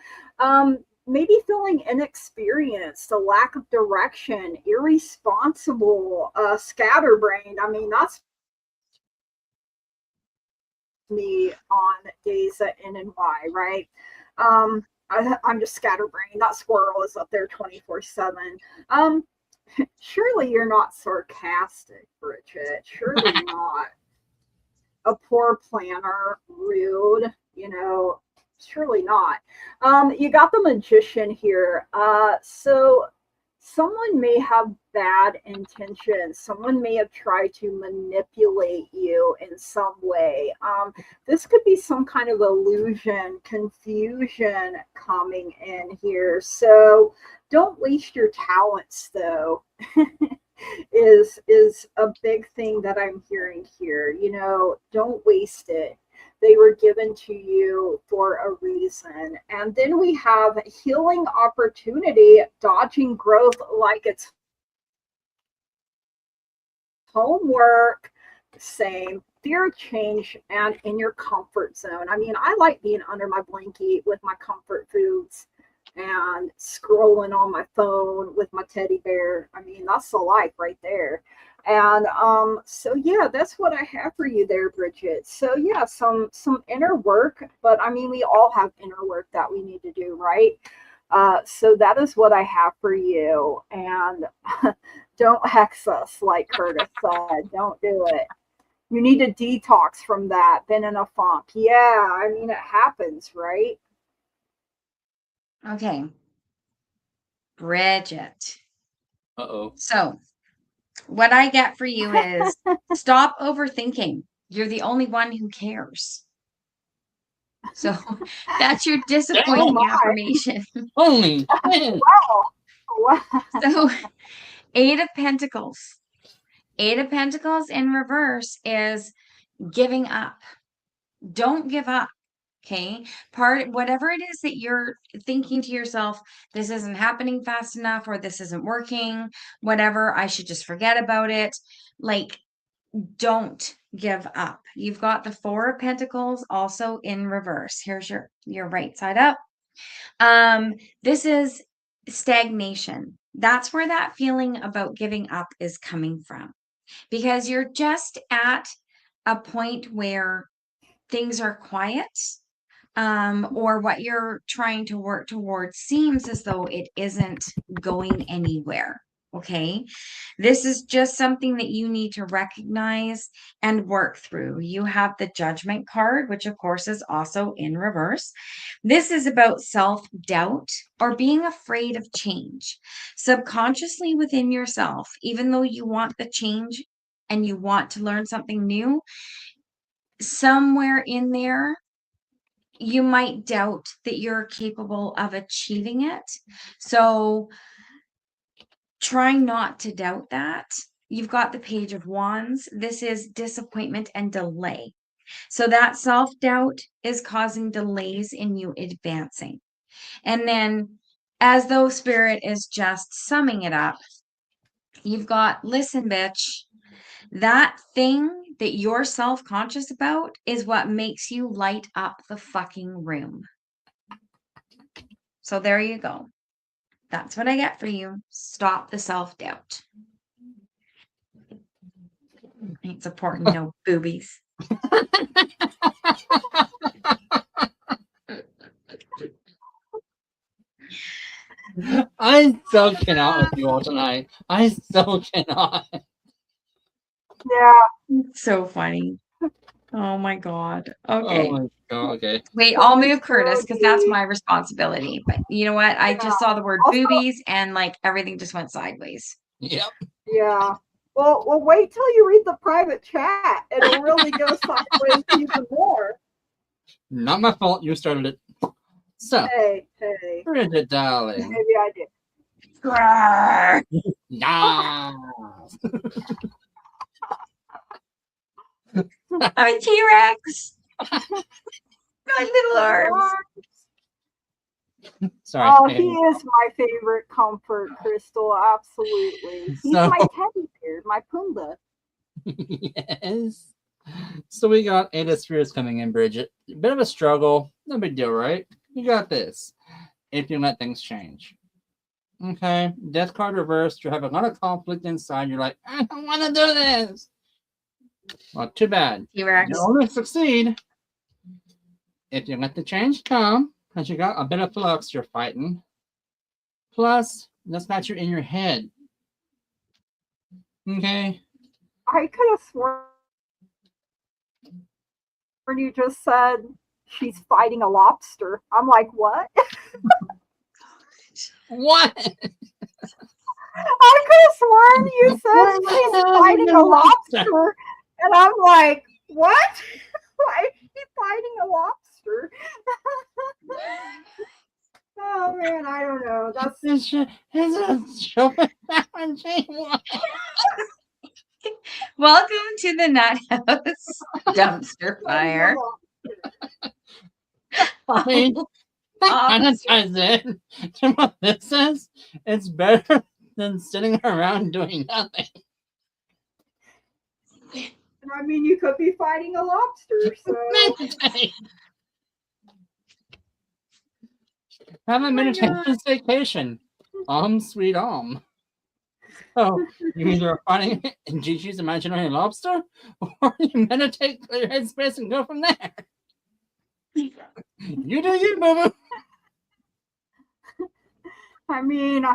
maybe feeling inexperienced, a lack of direction, irresponsible, scatterbrained. I mean, that's me on days at N and Y, right? I'm just scatterbrained. That squirrel is up there 24/7. Surely you're not sarcastic, Bridget. Surely not. A poor planner, rude, surely not. You got the Magician here. So someone may have bad intentions. Someone may have tried to manipulate you in some way. This could be some kind of illusion, confusion coming in here. So don't waste your talents, though. is a big thing that I'm hearing here. Don't waste it. They were given to you for a reason. And then we have healing opportunity, dodging growth like it's homework. Same. Fear of change and in your comfort zone. I mean, I like being under my blanket with my comfort foods and scrolling on my phone with my teddy bear. I mean, that's the life right there. And so yeah, that's what I have for you there, Bridget. So yeah, some inner work, but I mean, we all have inner work that we need to do, right? So that is what I have for you. And don't hex us, like Curtis said. Don't do it. You need to detox from that. Been in a funk. Yeah, I mean, it happens, right? Okay. Bridget. Uh-oh. So, what I get for you is stop overthinking. You're the only one who cares. So, that's your disappointing affirmation. Only. Wow. So, Eight of Pentacles. Eight of Pentacles in reverse is giving up. Don't give up. Okay. Whatever it is that you're thinking to yourself, this isn't happening fast enough, or this isn't working, whatever, I should just forget about it. Like, don't give up. You've got the Four of Pentacles also in reverse. Here's your right side up. This is stagnation. That's where that feeling about giving up is coming from, because you're just at a point where things are quiet, or what you're trying to work towards seems as though it isn't going anywhere. Okay. This is just something that you need to recognize and work through. You have the Judgment card, which of course is also in reverse. This is about self-doubt or being afraid of change. Subconsciously within yourself, even though you want the change and you want to learn something new, somewhere in there, you might doubt that you're capable of achieving it. So try not to doubt that. You've got the Page of Wands. This is disappointment and delay. So that self-doubt is causing delays in you advancing. And then, as though Spirit is just summing it up, you've got, listen, bitch, that thing that you're self-conscious about is what makes you light up the fucking room. So there you go. That's what I get for you. Stop the self-doubt. Ain't supporting no boobies. I so cannot with you all tonight. I so cannot. Yeah. So funny. Oh my God. Oh Okay. my god. Okay. Wait, I'll That is move Curtis so because that's deep. my responsibility. But you know what? I just saw the word Also, boobies and like everything just went sideways. Yep. yeah. Well, wait till you read the private chat. It'll really go sideways even more. Not my fault. You started it. So, Hey, Bridget, darling. maybe I did. Grrr. Yes. I'm a T-Rex. My little arms. Sorry. Oh, he is my favorite comfort crystal. Absolutely. He's So- my teddy bear, my Pumbaa. Yes. So we got 8 of Spheres coming in, Bridget. A bit of a struggle. No big deal, right? You got this. If you let things change. Okay. Death card reversed. You have a lot of conflict inside. You're like, I don't want to do this. Well, too bad. T-Rex. You only succeed if you let the change come, because you got a bit of flux you're fighting. Plus, that's got you in your head. Okay. I could have sworn you just said she's fighting a lobster. I'm like, what? What? I could have sworn you said she's fighting a lobster. And I'm like, what? Why is she fighting a lobster? Oh man, I don't know. That's Welcome to the Nut House dumpster fire. I mean, that kind of ties in to what this says. It's better than sitting around doing nothing. I mean, you could be fighting a lobster, so Meditate. Have a meditation vacation. Sweet Oh, you either are fighting Gigi's imaginary lobster, or you meditate, clear headspace, and go from there. You do you, boo boo. I mean,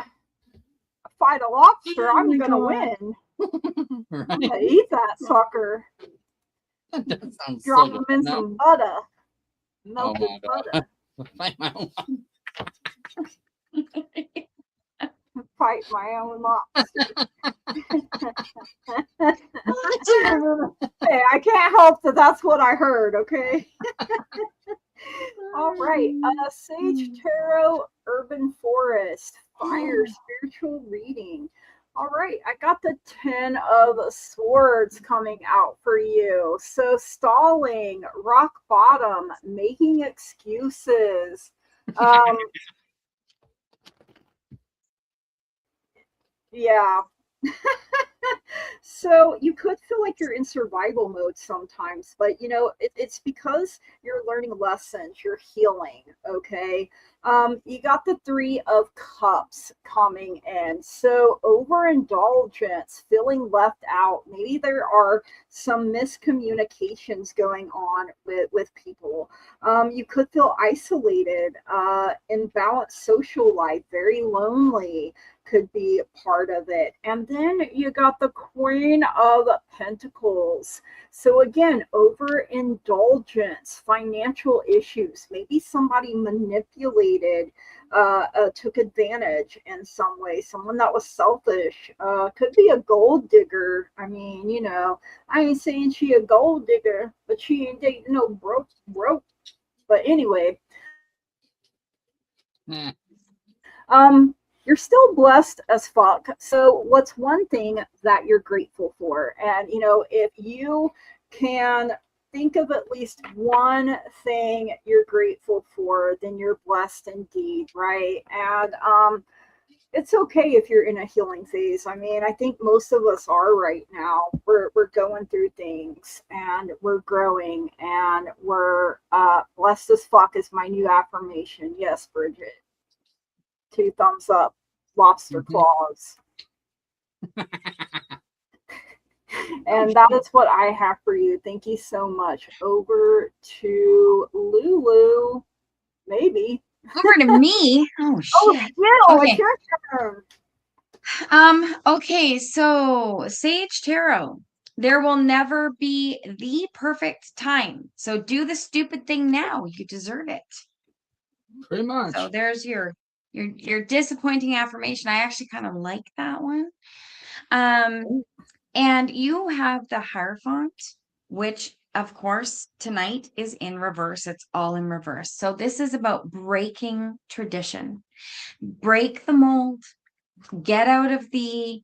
fight a lobster, I'm gonna win. Right? I'm gonna eat that sucker. That does sound Drop so him good. in No. some butter. Oh Melted my god. butter. Fight my own. Fight my own lobster. Hey, I can't help that that's what I heard, okay? All right. Sage Tarot, Urban Forest, Fire, Spiritual Reading. All right, I got the 10 of Swords coming out for you. So stalling, rock bottom, making excuses. Yeah. So you could feel like you're in survival mode sometimes, but you know it's because you're learning lessons, you're healing. Okay, you got the 3 of Cups coming in, so overindulgence, feeling left out. Maybe there are some miscommunications going on with people. You could feel isolated, imbalanced social life, very lonely could be part of it. And then you got the Queen of Pentacles. So again, overindulgence, financial issues, maybe somebody manipulated, took advantage in some way, someone that was selfish, could be a gold digger. I mean, you know, I ain't saying she a gold digger, but she ain't dating no broke. But anyway, you're still blessed as fuck. So what's one thing that you're grateful for? And you know, if you can think of at least one thing you're grateful for, then you're blessed indeed, right? And it's okay if you're in a healing phase. I mean, I think most of us are right now. We're going through things and we're growing and we're blessed as fuck is my new affirmation. Yes, Bridget. 2 thumbs up. Lobster claws. And that is what I have for you. Thank you so much. Over to Lulu. Maybe. Over to me. Oh Oh, shit. Jill, Okay. it's your turn. Okay, so Sage Tarot. There will never be the perfect time. So do the stupid thing now. You deserve it. Pretty much. So there's your disappointing affirmation. I actually kind of like that one. And you have the Hierophant, which of course tonight is in reverse. It's all in reverse. So this is about breaking tradition. Break the mold. Get out of the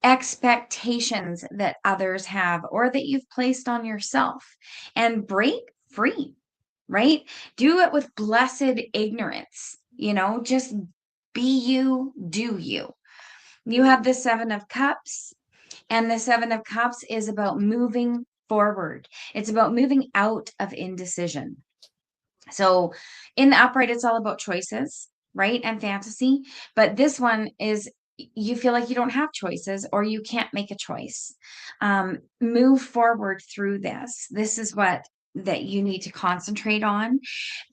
expectations that others have or that you've placed on yourself and break free, right? Do it with blessed ignorance, just be you, do you. You have the 7 of Cups, and the 7 of Cups is about moving forward. It's about moving out of indecision. So in the upright, it's all about choices, right? And fantasy. But this one is you feel like you don't have choices or you can't make a choice. Move forward through this. This is what that you need to concentrate on,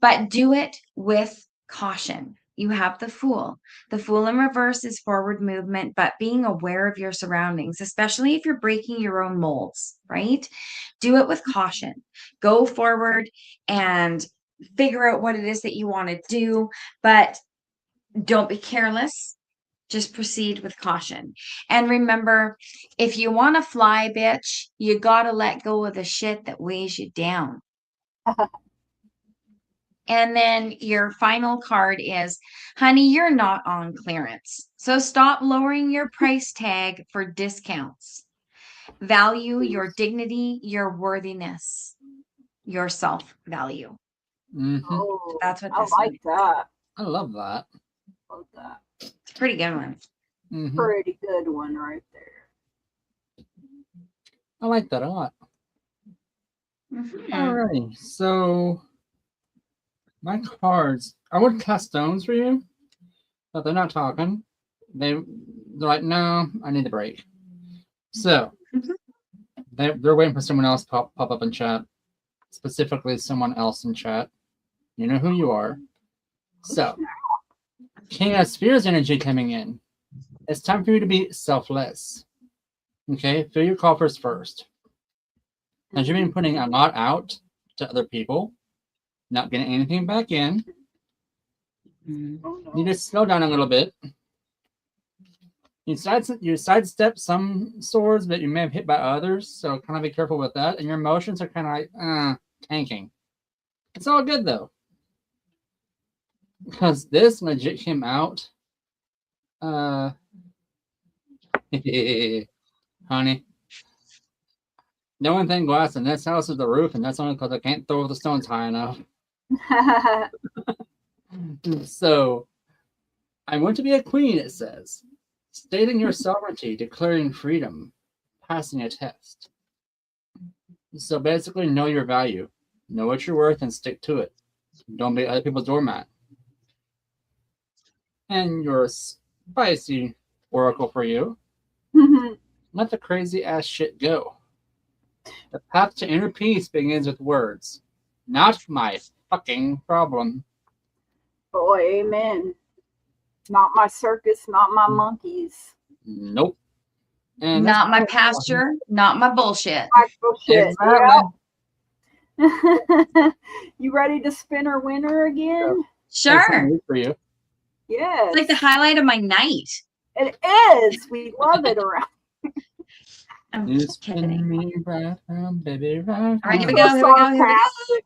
but do it with caution. You have the Fool. The Fool in reverse is forward movement, but being aware of your surroundings, especially if you're breaking your own molds, right? Do it with caution. Go forward and figure out what it is that you want to do, but don't be careless. Just proceed with caution. And remember, if you want to fly, bitch, you got to let go of the shit that weighs you down. And then your final card is, honey, you're not on clearance. So stop lowering your price tag for discounts. Value your dignity, your worthiness, your self-value. Oh, That's what I this like that. I love that. Love that. It's a pretty good one. Pretty good one right there. I like that a lot. Mm-hmm. Alrighty, so my cards. I would cast stones for you, but they're not talking. They're like, no, I need a break. So they're waiting for someone else to pop up in chat, specifically someone else in chat. You know who you are. So, King of Spheres energy coming in. It's time for you to be selfless. Okay, fill your coffers first. As you've been putting a lot out to other people, not getting anything back in. You need to slow down a little bit. You sidestep some swords that you may have hit by others, so kind of be careful with that. And your emotions are kind of like, tanking. It's all good though. Because this legit came out. Honey. The only thing glass in this house is the roof, and that's only because I can't throw the stones high enough. So, I want to be a queen, it says. Stating your sovereignty, declaring freedom, passing a test. So basically, know your value. Know what you're worth and stick to it. Don't be other people's doormat. And your spicy oracle for you. Let the crazy ass shit go. The path to inner peace begins with words. Not my fucking problem. Oh, amen. Not my circus, not my monkeys. Nope. And not my pasture, not my bullshit. My bullshit. Exactly. Yeah. You ready to spin or winner again? Sure. For you. Yes. It's like the highlight of my night. It is. We love it around. You spin me right round, baby, right. All right, here we go. Here we go. Here we go.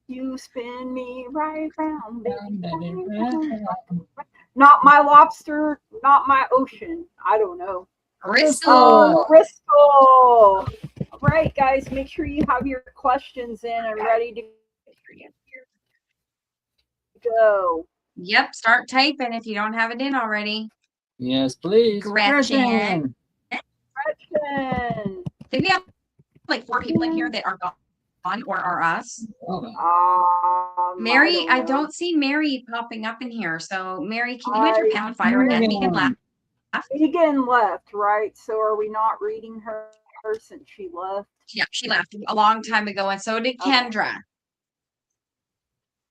You spin me right round, baby. Right. Not my lobster, not my ocean. I don't know. Crystal. Crystal. All right, guys, make sure you have your questions in and ready to go. Yep, start typing if you don't have it in already. Yes, please. Gretchen. Gretchen. Did we have like 4 people in here that are gone or are us? Mary, I don't see Mary popping up in here. So Mary, can you enter pound fire again? Megan left. Megan left, right? So are we not reading her since she left? Yeah, she left a long time ago, and so did Kendra. Okay.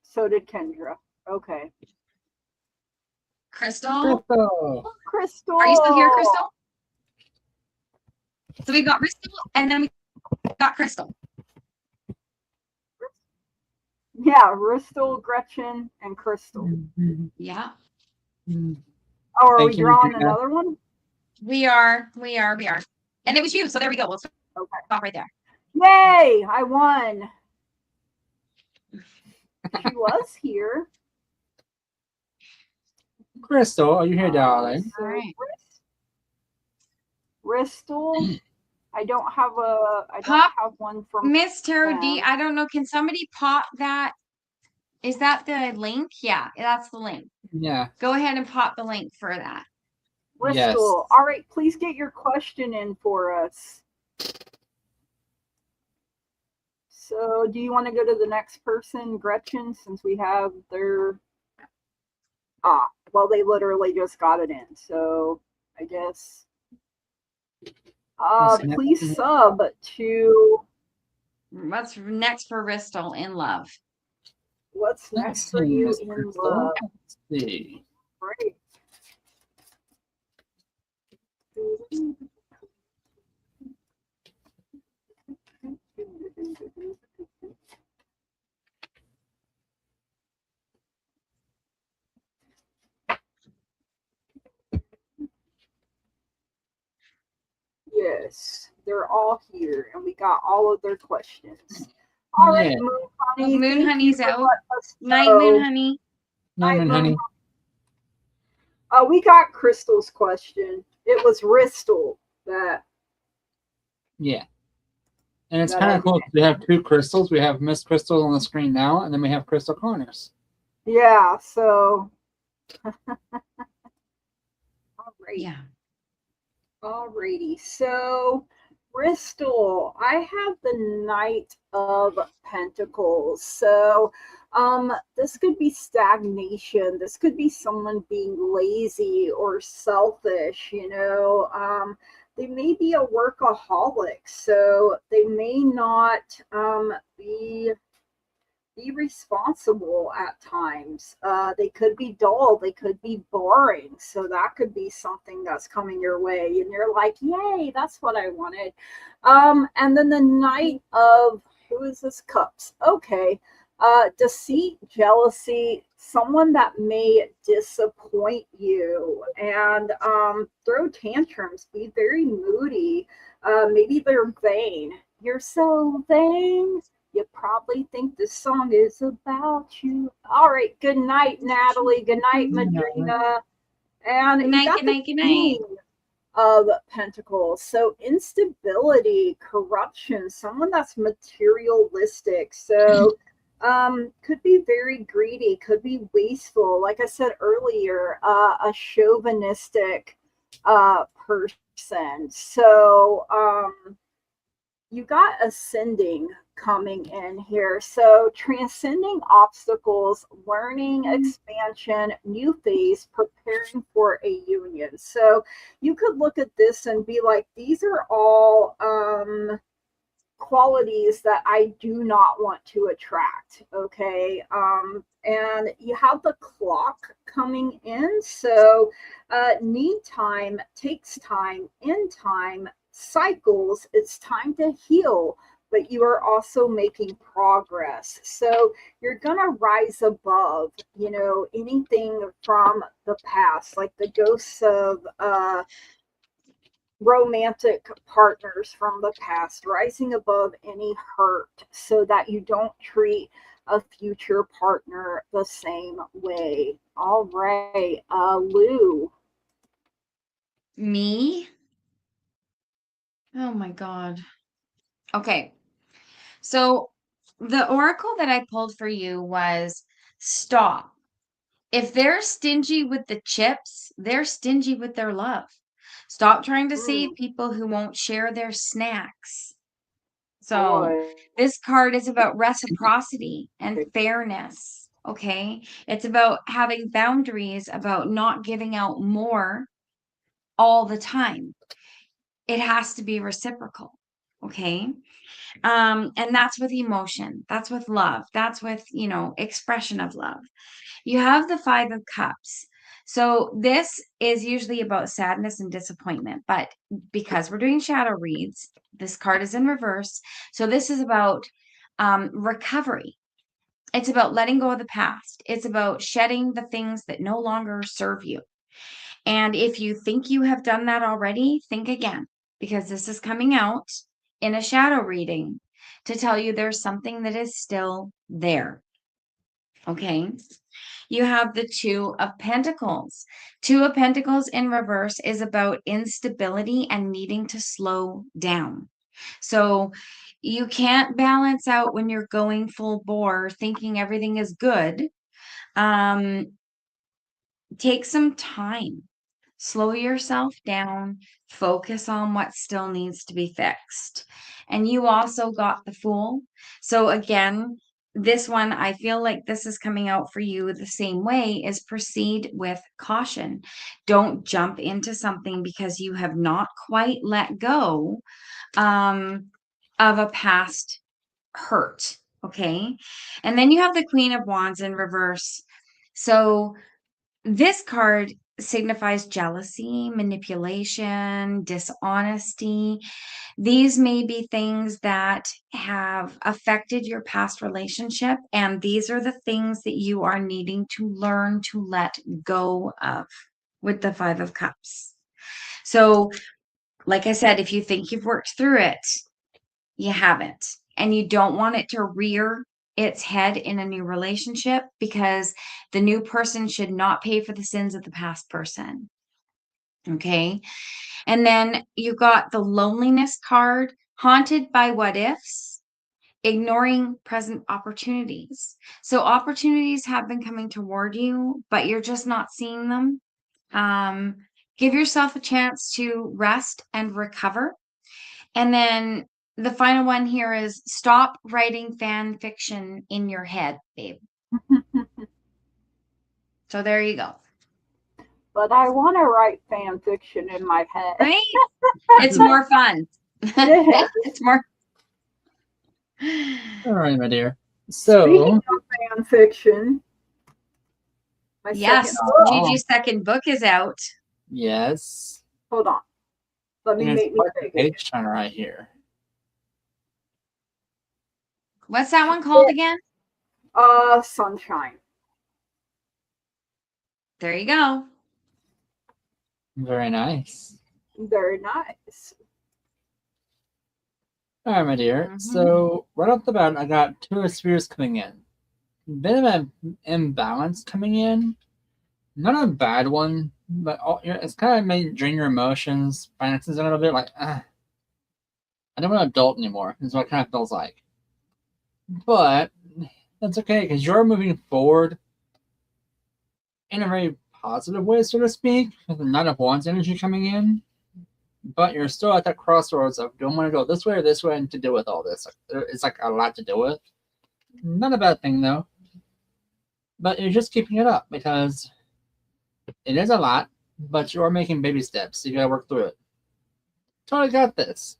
So did Kendra. Okay. Crystal? Crystal. Are you still here, Crystal? So we got Crystal and then we got Crystal. Yeah, Ristel, Gretchen, and Crystal. Yeah. Oh, are Thank we you, drawing Regina. another one? We are. And it was you. So there we go. We'll stop Okay. right there. Yay! I won. She was here. Crystal, are you here, darling? So All right. Ristel. I don't have one from Miss Tarot D, them. I don't know. Can somebody pop that? Is that the link? Yeah, that's the link. Yeah. Go ahead and pop the link for that. Ristel. Yes. All right, please get your question in for us. So, do you want to go to the next person, Gretchen, since we have their... well, they literally just got it in, so I guess... please sub to... What's next for Ristel in love? What's next for you in love? Let's see. Great. Yes, they're all here, and we got all of their questions. All right, Yeah. Moon Honey. Moon thank Honey's you for out. letting us Night, know. Moon Honey. Night, Moon Honey. We got Crystal's question. It was Ristel that... Yeah. And it's That kind I of cool. We have two crystals. We have Miss Crystal on the screen now, and then we have Crystal Corners. Yeah, so... All right. Yeah. Alrighty, so Bristol, I have the Knight of Pentacles. So this could be stagnation. This could be someone being lazy or selfish, you know. They may be a workaholic, so they may not be responsible at times. They could be dull, they could be boring. So that could be something that's coming your way, and you're like, yay, that's what I wanted. And then the Knight of, who is this? Cups. Okay. Deceit, jealousy, someone that may disappoint you and throw tantrums, be very moody. Maybe they're vain. You're so vain. You probably think this song is about you. All right. Good night, Natalie. Good night, Madrina. And Good night, you got good the night, good night. King of Pentacles. So instability, corruption, someone that's materialistic. So could be very greedy, could be wasteful. Like I said earlier, a chauvinistic person. So you got ascending coming in here. So transcending obstacles, learning, expansion, new phase, preparing for a union. So you could look at this and be like, these are all qualities that I do not want to attract. Okay. And you have the clock coming in. So need time, takes time, in time, cycles. It's time to heal, but you are also making progress. So you're gonna rise above, you know, anything from the past, like the ghosts of romantic partners from the past, rising above any hurt so that you don't treat a future partner the same way. All right, Lou. Me? Oh my God. Okay. So the oracle that I pulled for you was stop. If they're stingy with the chips, they're stingy with their love. Stop trying to save people who won't share their snacks. So Boy. this card is about reciprocity and fairness. Okay. It's about having boundaries, about not giving out more all the time. It has to be reciprocal. Okay. And that's with emotion. That's with love. That's with, you know, expression of love. You have the 5 of Cups. So this is usually about sadness and disappointment, but because we're doing shadow reads, this card is in reverse. So this is about recovery. It's about letting go of the past. It's about shedding the things that no longer serve you. And if you think you have done that already, think again, because this is coming out in a shadow reading to tell you there's something that is still there. Okay. You have the Two of Pentacles. Two of Pentacles in reverse is about instability and needing to slow down. So you can't balance out when you're going full bore, thinking everything is good. Take some time. Slow yourself down, focus on what still needs to be fixed. And you also got the Fool. So again, this one, I feel like this is coming out for you the same way, is proceed with caution. Don't jump into something because you have not quite let go of a past hurt. Okay. And then you have the Queen of Wands in reverse. So this card signifies jealousy, manipulation, dishonesty. These may be things that have affected your past relationship, and these are the things that you are needing to learn to let go of with the Five of Cups. So, like I said, if you think you've worked through it, you haven't, and you don't want it to rear its head in a new relationship, because the new person should not pay for the sins of the past person. Okay. And then you got the loneliness card, haunted by what ifs, ignoring present opportunities. So opportunities have been coming toward you, but you're just not seeing them. Give yourself a chance to rest and recover. And then the final one here is stop writing fan fiction in your head, babe. So there you go. But I want to write fan fiction in my head. Right? It's more fun. Yeah. It's more. All right, my dear. So, Speaking of fan fiction, my Yes, second book. Gigi's second book is out. yes. Hold on. Let me There's make me quite a big. page turn right here. What's that one called again? Sunshine. There you go. Very nice. Very nice. All right, my dear. Mhm. So, right off the bat, I got two spheres coming in. Bit of an imbalance coming in. Not a bad one, but it's kind of made drain your emotions, finances a little bit. Like, I don't want to adult anymore. Is what it kind of feels like. But that's okay, because you're moving forward in a very positive way, so to speak, with the Knight of Wands energy coming in. But you're still at that crossroads of, do I want to go this way or this way, and to deal with all this. It's like a lot to deal with. Not a bad thing, though. But you're just keeping it up, because it is a lot, but you're making baby steps. So you gotta work through it. Totally got this.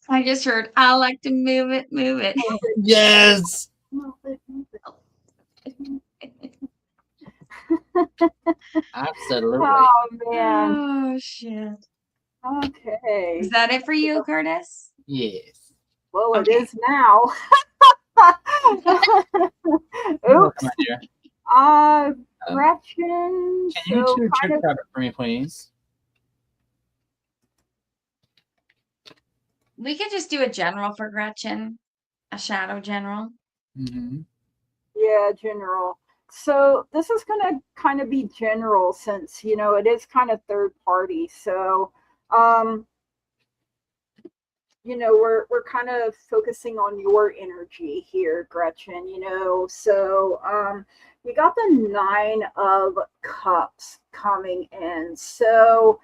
I just heard, I like to move it, move it. Yes! Absolutely. Oh man. Oh, shit. Okay. Is that it for you, Curtis? Yes. Well, it Okay. is now. Oops. Welcome, my dear. Gretchen. Can you So two kind trick of, rabbit for me, please? We could just do a general for Gretchen, a shadow general. Mm-hmm. yeah, general. So this is going to kind of be general, since it is kind of third party. So we're kind of focusing on your energy here, Gretchen. So you got the Nine of Cups coming in. So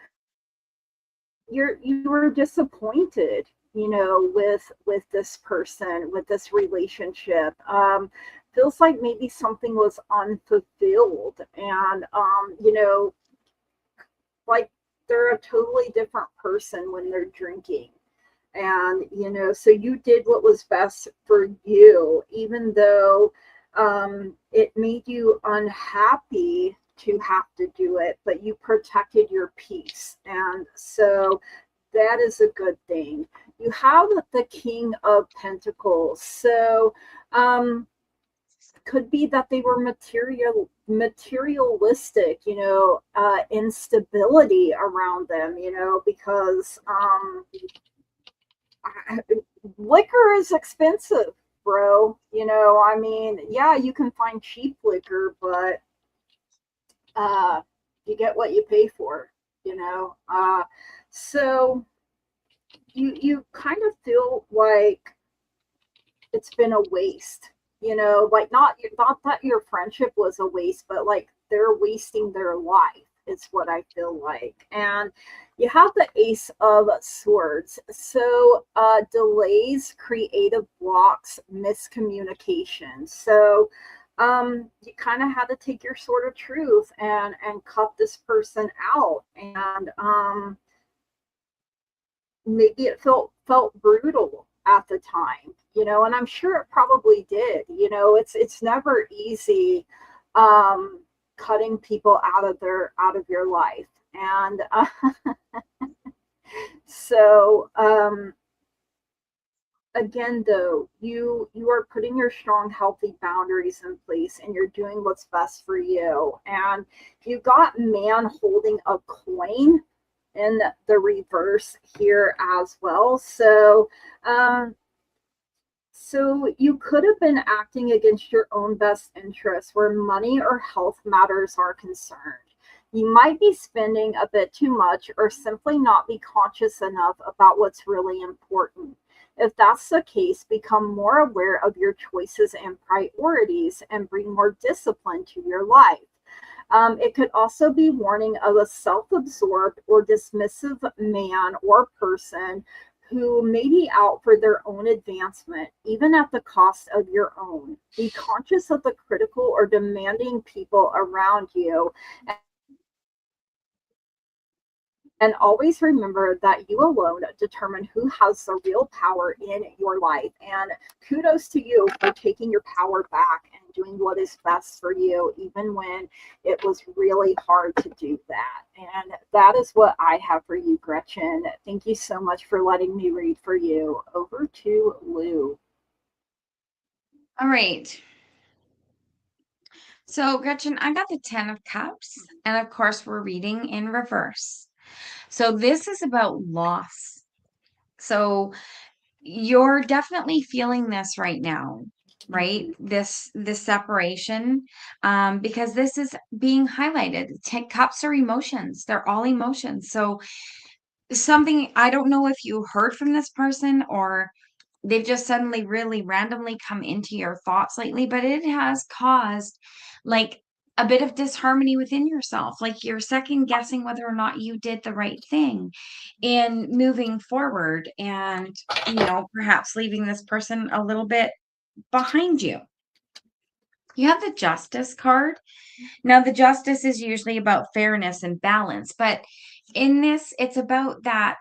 you were disappointed, with this person, with this relationship. Feels like maybe something was unfulfilled, and like they're a totally different person when they're drinking. And so you did what was best for you, even though it made you unhappy to have to do it, but you protected your peace. And so that is a good thing. You have the King of Pentacles. So could be that they were materialistic, instability around them, because liquor is expensive, bro. I mean, yeah, you can find cheap liquor, but you get what you pay for, so you kind of feel like it's been a waste, like not that your friendship was a waste, but like they're wasting their life is what I feel like. And you have the Ace of Swords. So delays, creative blocks, miscommunication. So you kind of had to take your sword of truth and cut this person out. And maybe it felt brutal at the time, and I'm sure it probably did. It's never easy cutting people out of your life. And so again, though, you are putting your strong, healthy boundaries in place, and you're doing what's best for you. And you got man holding a coin in the reverse here as well. So so you could have been acting against your own best interests where money or health matters are concerned. You might be spending a bit too much or simply not be conscious enough about what's really important. If that's the case, become more aware of your choices and priorities and bring more discipline to your life. It could also be warning of a self-absorbed or dismissive man or person who may be out for their own advancement, even at the cost of your own. Be conscious of the critical or demanding people around you. And always remember that you alone determine who has the real power in your life. And kudos to you for taking your power back and doing what is best for you, even when it was really hard to do that. And that is what I have for you, Gretchen. Thank you so much for letting me read for you. Over to Lou. All right. So, Gretchen, I got the 10 of Cups, and of course, we're reading in reverse. So this is about loss. So you're definitely feeling this right now, right? This separation, because this is being highlighted. Cups are emotions. They're all emotions. So something, I don't know if you heard from this person or they've just suddenly really randomly come into your thoughts lately, but it has caused like a bit of disharmony within yourself. Like you're second guessing whether or not you did the right thing in moving forward and, perhaps leaving this person a little bit behind you. You have the Justice card. Now, the Justice is usually about fairness and balance, but in this, it's about that,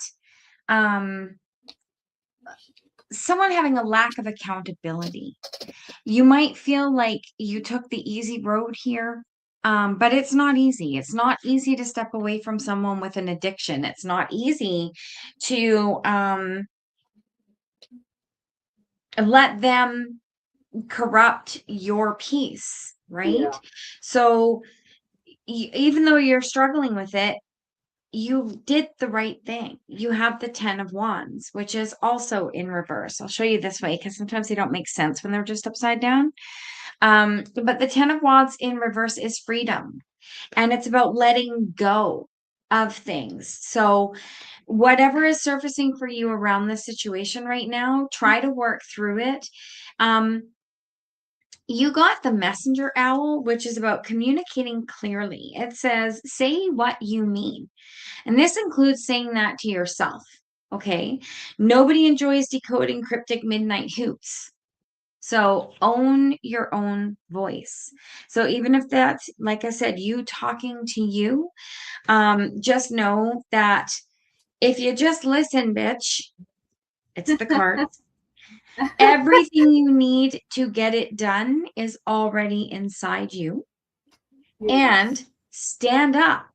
someone having a lack of accountability. You might feel like you took the easy road here, but it's not easy. It's not easy to step away from someone with an addiction. It's not easy to let them corrupt your peace, right? Yeah. So even though you're struggling with it, you did the right thing. You have the 10 of Wands, which is also in reverse. I'll show you this way because sometimes they don't make sense when they're just upside down. But the 10 of Wands in reverse is freedom. And it's about letting go of things. So whatever is surfacing for you around this situation right now, try to work through it. You got the Messenger Owl, which is about communicating clearly. It says, say what you mean. And this includes saying that to yourself, okay? Nobody enjoys decoding cryptic midnight hoots. So own your own voice. So even if that's, like I said, you talking to you, just know that if you just listen, bitch, it's the cards. Everything you need to get it done is already inside you. Yes. And stand up.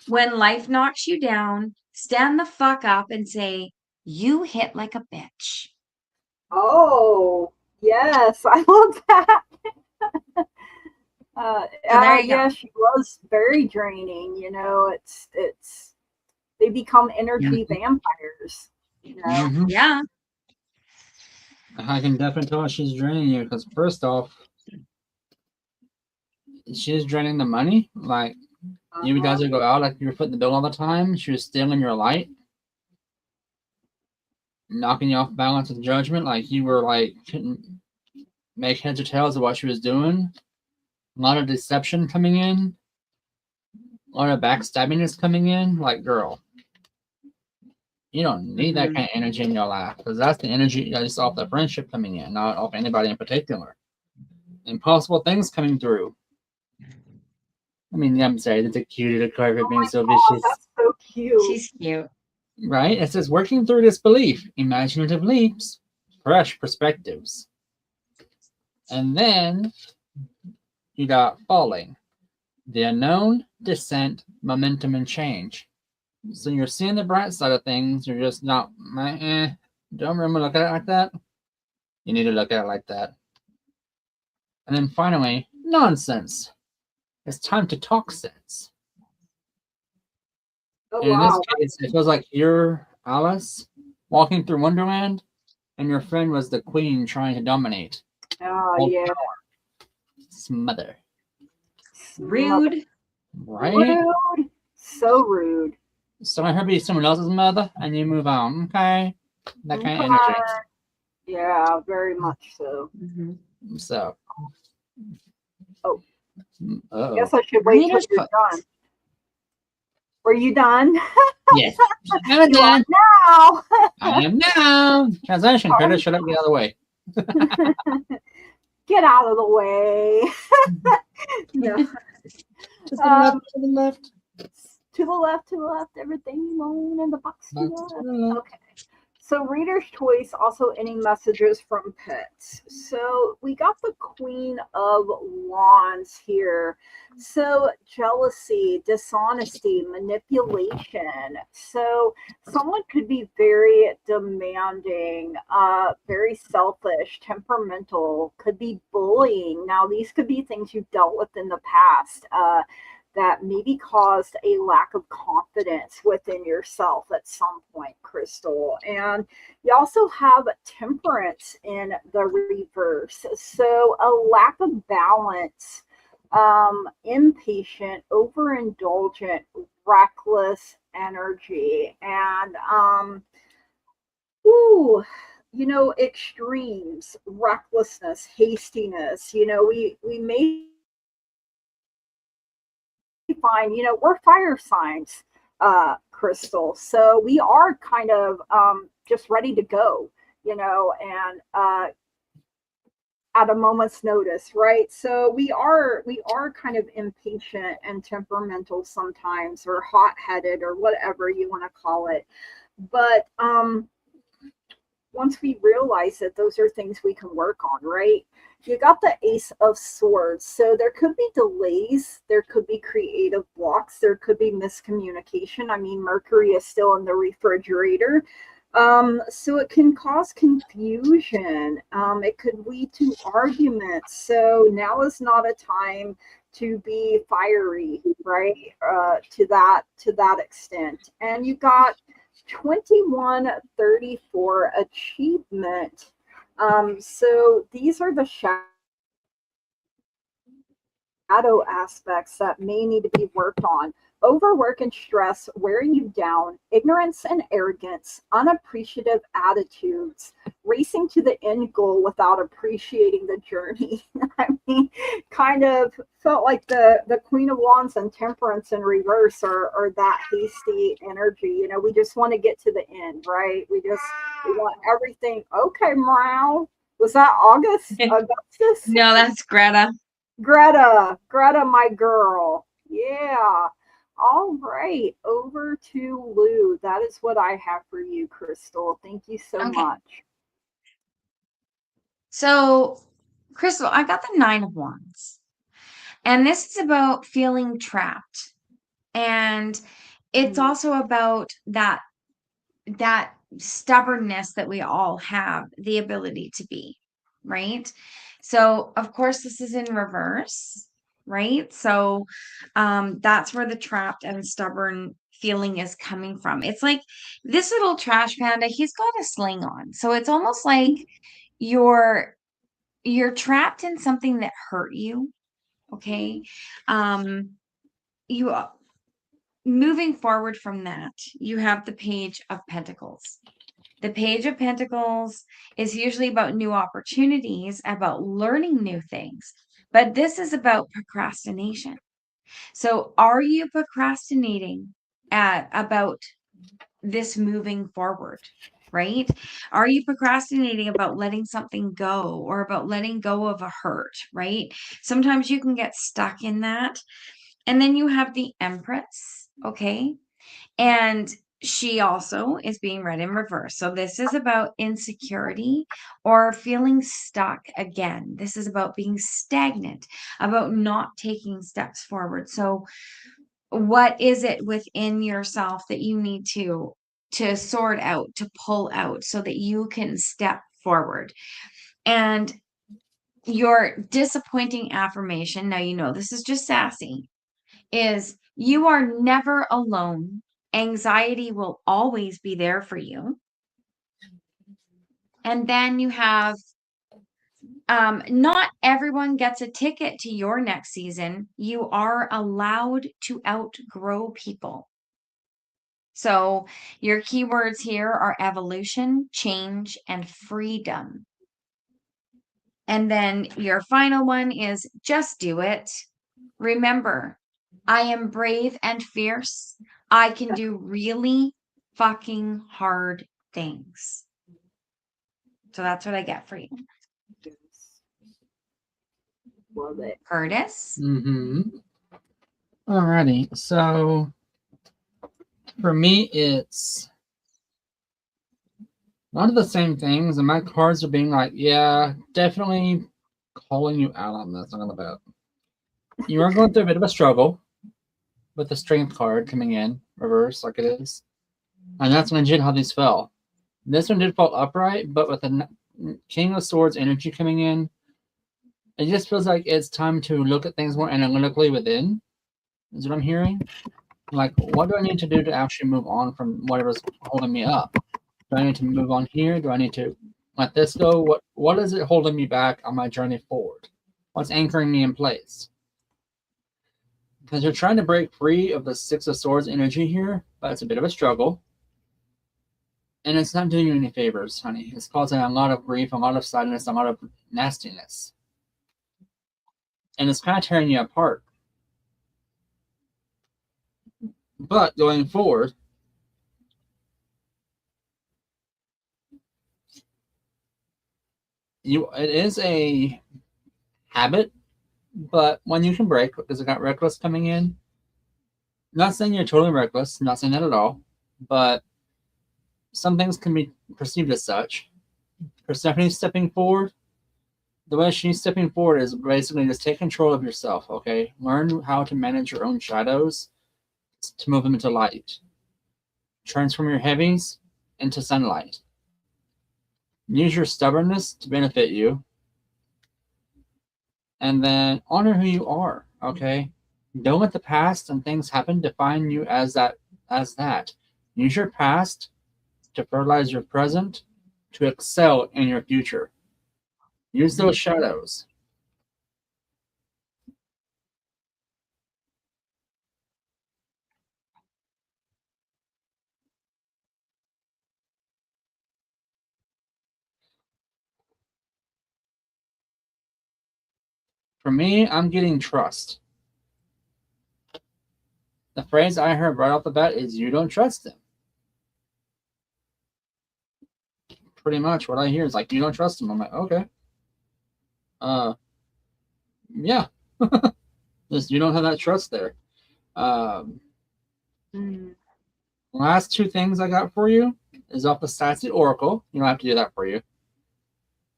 When life knocks you down, stand the fuck up and say, you hit like a bitch. Oh, yes, I love that. So there you Yeah, go. she was very draining. You know, it's they become energy vampires. You know, Mhm. Yeah. I can definitely tell she's draining you because first off, she's draining the money. Like you uh-huh. guys would go out, like you're footing the bill all the time. She was stealing your light, knocking you off balance with judgment. Like you were like couldn't make heads or tails of what she was doing. A lot of deception coming in. A lot of backstabbing is coming in. Like, girl, you don't need that kind of energy in your life because that's the energy that's off the friendship coming in, not off anybody in particular. Impossible things coming through. I mean, yeah, I'm sorry, that's a cutie, the card for Oh being my so God, vicious. that's so cute. She's cute. Right? It says working through disbelief, imaginative leaps, fresh perspectives. And then you got falling, the unknown, descent, momentum, and change. So you're seeing the bright side of things. You're just not, don't remember look at it like that. You need to look at it like that. And then finally, nonsense. It's time to talk sense. Oh And in this wow. case, it feels like you're Alice walking through Wonderland, and your friend was the queen trying to dominate. Oh Hold yeah. power. Smother. Rude. Right? Rude. So rude. So I heard be someone else's mother, and you move on. Okay? That kind of Okay. energy. Yeah, very much so. So. Oh, Uh-oh. guess I should wait till Reader's you're choice. done. Were you done? Yes. I'm You are done. now. I am now. Translation. Critter, shut up, get out of the way. Get out of the way. No. To the left, to the left. To the left, to the left, everything you want in the box to the Box to left. the left. Okay. So reader's choice, also any messages from pets. So we got the Queen of Wands here. So jealousy, dishonesty, manipulation. So someone could be very demanding, very selfish, temperamental, could be bullying. Now these could be things you've dealt with in the past. That maybe caused a lack of confidence within yourself at some point, Crystal. And you also have temperance in the reverse. So a lack of balance, impatient, overindulgent, reckless energy. And ooh, you know, extremes, recklessness, hastiness. You know, we may find, you know, we're fire signs, Crystal. So we are kind of just ready to go, you know, and at a moment's notice, right? So we are kind of impatient and temperamental sometimes, or hot-headed, or whatever you want to call it. But once we realize that those are things we can work on, right? You got the Ace of Swords. So there could be delays, there could be creative blocks, there could be miscommunication. I mean, Mercury is still in the refrigerator. So it can cause confusion. It could lead to arguments. So now is not a time to be fiery, right? To that extent. And you got 2134 achievement. So these are the shadow aspects that may need to be worked on. Overwork and stress wearing you down, ignorance and arrogance, unappreciative attitudes, racing to the end goal without appreciating the journey. I mean, kind of felt like the Queen of Wands and Temperance in reverse are that hasty energy. You know, we just want to get to the end, right? We want everything. Okay, Meow. Was that Augustus? No, that's Greta. Greta, my girl. Yeah. All right. Over to Lou. That is what I have for you, Crystal. Thank you so Okay. much. So, Crystal, I got the Nine of Wands. And this is about feeling trapped. And it's also about that stubbornness that we all have the ability to be, right? So, of course, this is in reverse, right? So, that's where the trapped and stubborn feeling is coming from. It's like this little trash panda, he's got a sling on. So it's almost like you're trapped in something that hurt you, okay? You moving forward from that, you have the Page of Pentacles. The Page of Pentacles is usually about new opportunities, about learning new things, but this is about procrastination. So are you procrastinating about this moving forward, right? Are you procrastinating about letting something go or about letting go of a hurt, right? Sometimes you can get stuck in that. And then you have the Empress, okay? And she also is being read in reverse. So this is about insecurity or feeling stuck again. This is about being stagnant, about not taking steps forward. So what is it within yourself that you need to sort out, to pull out so that you can step forward? And your disappointing affirmation, now you know this is just sassy, is you are never alone. Anxiety will always be there for you. And then you have, not everyone gets a ticket to your next season. You are allowed to outgrow people. So your keywords here are evolution, change, and freedom. And then your final one is just do it. Remember, I am brave and fierce. I can do really fucking hard things. So that's what I get for you. Love it. Curtis? Alrighty. So for me, it's a lot of the same things, and my cards are being like, yeah, definitely calling you out on this. I'm gonna bet. You are going through a bit of a struggle with the strength card coming in reverse, like it is, and that's legit how these fell. This one did fall upright, but with the King of Swords energy coming in, it just feels like it's time to look at things more analytically within. Is what I'm hearing. Like, what do I need to do to actually move on from whatever's holding me up? Do I need to move on here? Do I need to let this go? What is it holding me back on my journey forward? What's anchoring me in place? Because you're trying to break free of the Six of Swords energy here, but it's a bit of a struggle. And it's not doing you any favors, honey. It's causing a lot of grief, a lot of sadness, a lot of nastiness. And it's kind of tearing you apart. But going forward, it is a habit, but one you can break because it got reckless coming in. Not saying you're totally reckless, not saying that at all, but some things can be perceived as such. Persephone stepping forward, the way she's stepping forward is basically just take control of yourself, okay? Learn how to manage your own shadows to move them into light. Transform your heavies into sunlight. Use your stubbornness to benefit you. And then honor who you are, okay? Don't let the past and things happen define you as that. Use your past to fertilize your present, to excel in your future. Use those shadows. For me, I'm getting trust. The phrase I heard right off the bat is you don't trust him. Pretty much what I hear is like, you don't trust him. I'm like, okay. Yeah. Just, you don't have that trust there. Last two things I got for you is off the Sassy Oracle. You don't have to do that for you.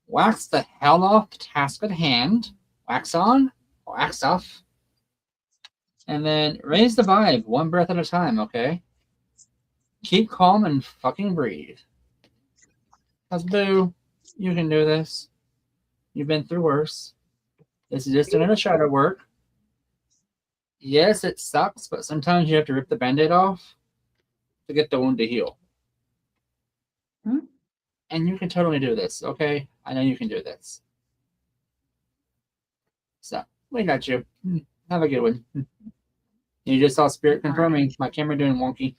Wax the hell off the task at hand. Wax on, wax off. And then raise the vibe one breath at a time, okay? Keep calm and fucking breathe. Cause boo, you can do this. You've been through worse. This is just another shadow work. Yes, it sucks, but sometimes you have to rip the band-aid off to get the wound to heal. And you can totally do this, okay? I know you can do this. So, we got you. Have a good one. You just saw Spirit confirming my camera doing wonky.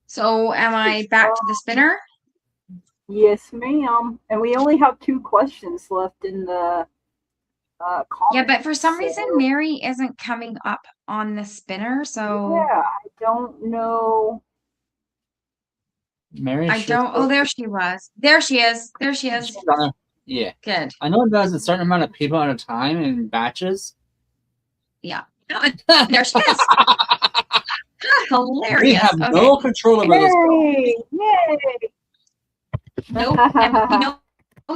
So am I back to the spinner? Yes, ma'am. And we only have 2 questions left in the comments. Yeah, but for some reason Mary isn't coming up on the spinner, so yeah, I don't know. Mary, oh, there she was. There she is. There she is. Yeah. Good. I know it does a certain amount of people at a time in batches. Yeah. There she is. Hilarious. We have no control over this. Yay! Yay! Nope. And we know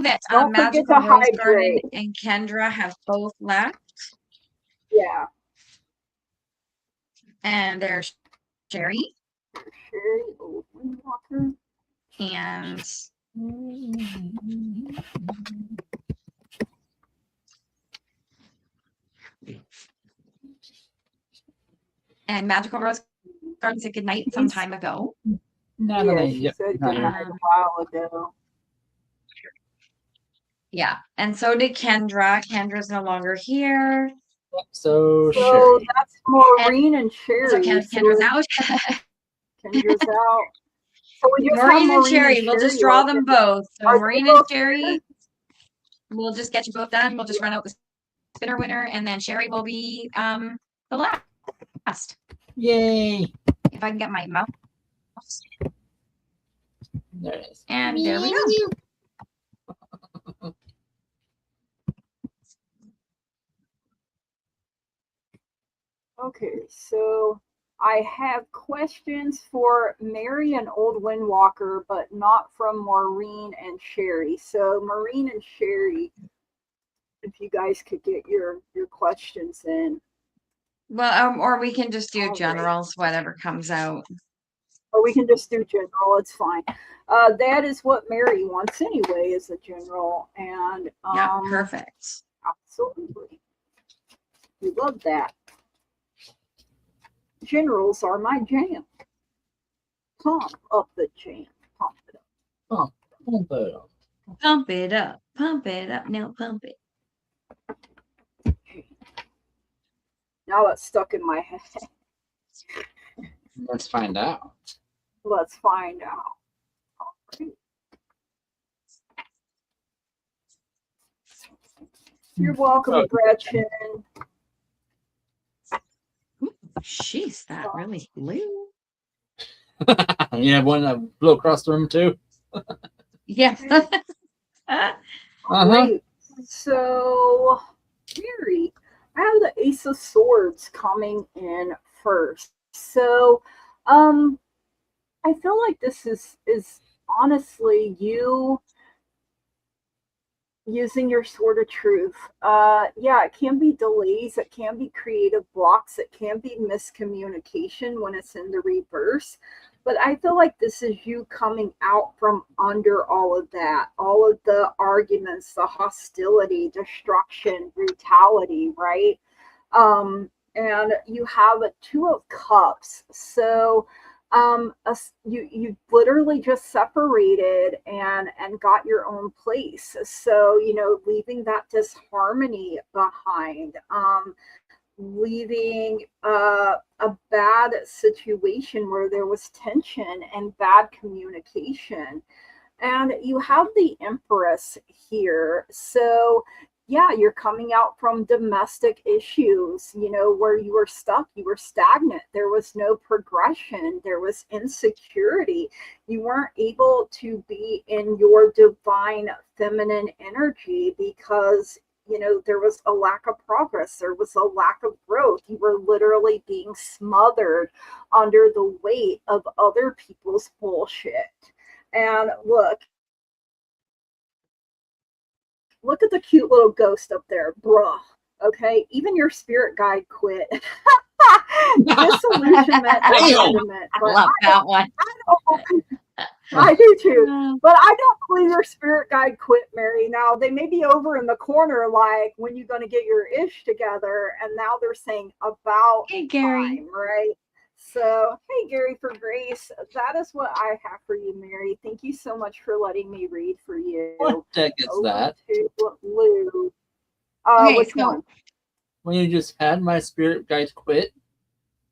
that Don't forget Magical to Rose Garden hydrate. and Kendra have both left. Yeah. And there's Sherry Sherry Walker. and Magical Rose Garden said goodnight some time ago. Yeah, she said goodnight a while ago. Yeah, and so did Kendra. Kendra's no longer here. So Sherry. That's Maureen and Sherry. So Kendra's out. Kendra's out. So we just Maureen have and Sherry. We'll just draw them both. So Maureen and Sherry, we'll just get you both done. We'll just run out the spinner winner, and then Sherry will be the last. Yay! If I can get my mouse. There it is. And there we go. Okay, so I have questions for Mary and Old Windwalker, but not from Maureen and Sherry. So Maureen and Sherry, if you guys could get your questions in. Well, or we can just do generals, whatever comes out. Or we can just do general, it's fine. That is what Mary wants anyway, is a general. And yeah, perfect. Absolutely. We love that. Generals are my jam. Pump up the jam. Pump it up. Pump it up. Pump it up. Pump it up. Now pump it. Now it's stuck in my head. Let's find out. Let's find out. All right. You're welcome, Gretchen. She's that really blue. You have one that blew across the room too? Yeah. Great. So, Mary, I have the Ace of Swords coming in first. So, I feel like this is honestly you using your sword of truth. Yeah, it can be delays, it can be creative blocks, it can be miscommunication when it's in the reverse. But I feel like this is you coming out from under all of that, all of the arguments, the hostility, destruction, brutality, right? And you have a 2 of Cups. So you literally just separated and got your own place. So, leaving that disharmony behind, leaving a bad situation where there was tension and bad communication. And you have the Empress here. So yeah, you're coming out from domestic issues, where you were stuck, you were stagnant, there was no progression, there was insecurity. You weren't able to be in your divine feminine energy because, there was a lack of progress, there was a lack of growth. You were literally being smothered under the weight of other people's bullshit. And look at the cute little ghost up there, bruh. Okay, even your spirit guide quit. Disillusionment, abandonment. I But love that one. I do too. But I don't believe your spirit guide quit, Mary. Now they may be over in the corner, like when you gonna get your ish together, and now they're saying about Hey, Gary. time, right? So, hey, Gary for Grace, that is what I have for you, Mary. Thank you so much for letting me read for you. What deck is Over that? to Lou. Okay, Which so one? When you just had my spirit guide quit?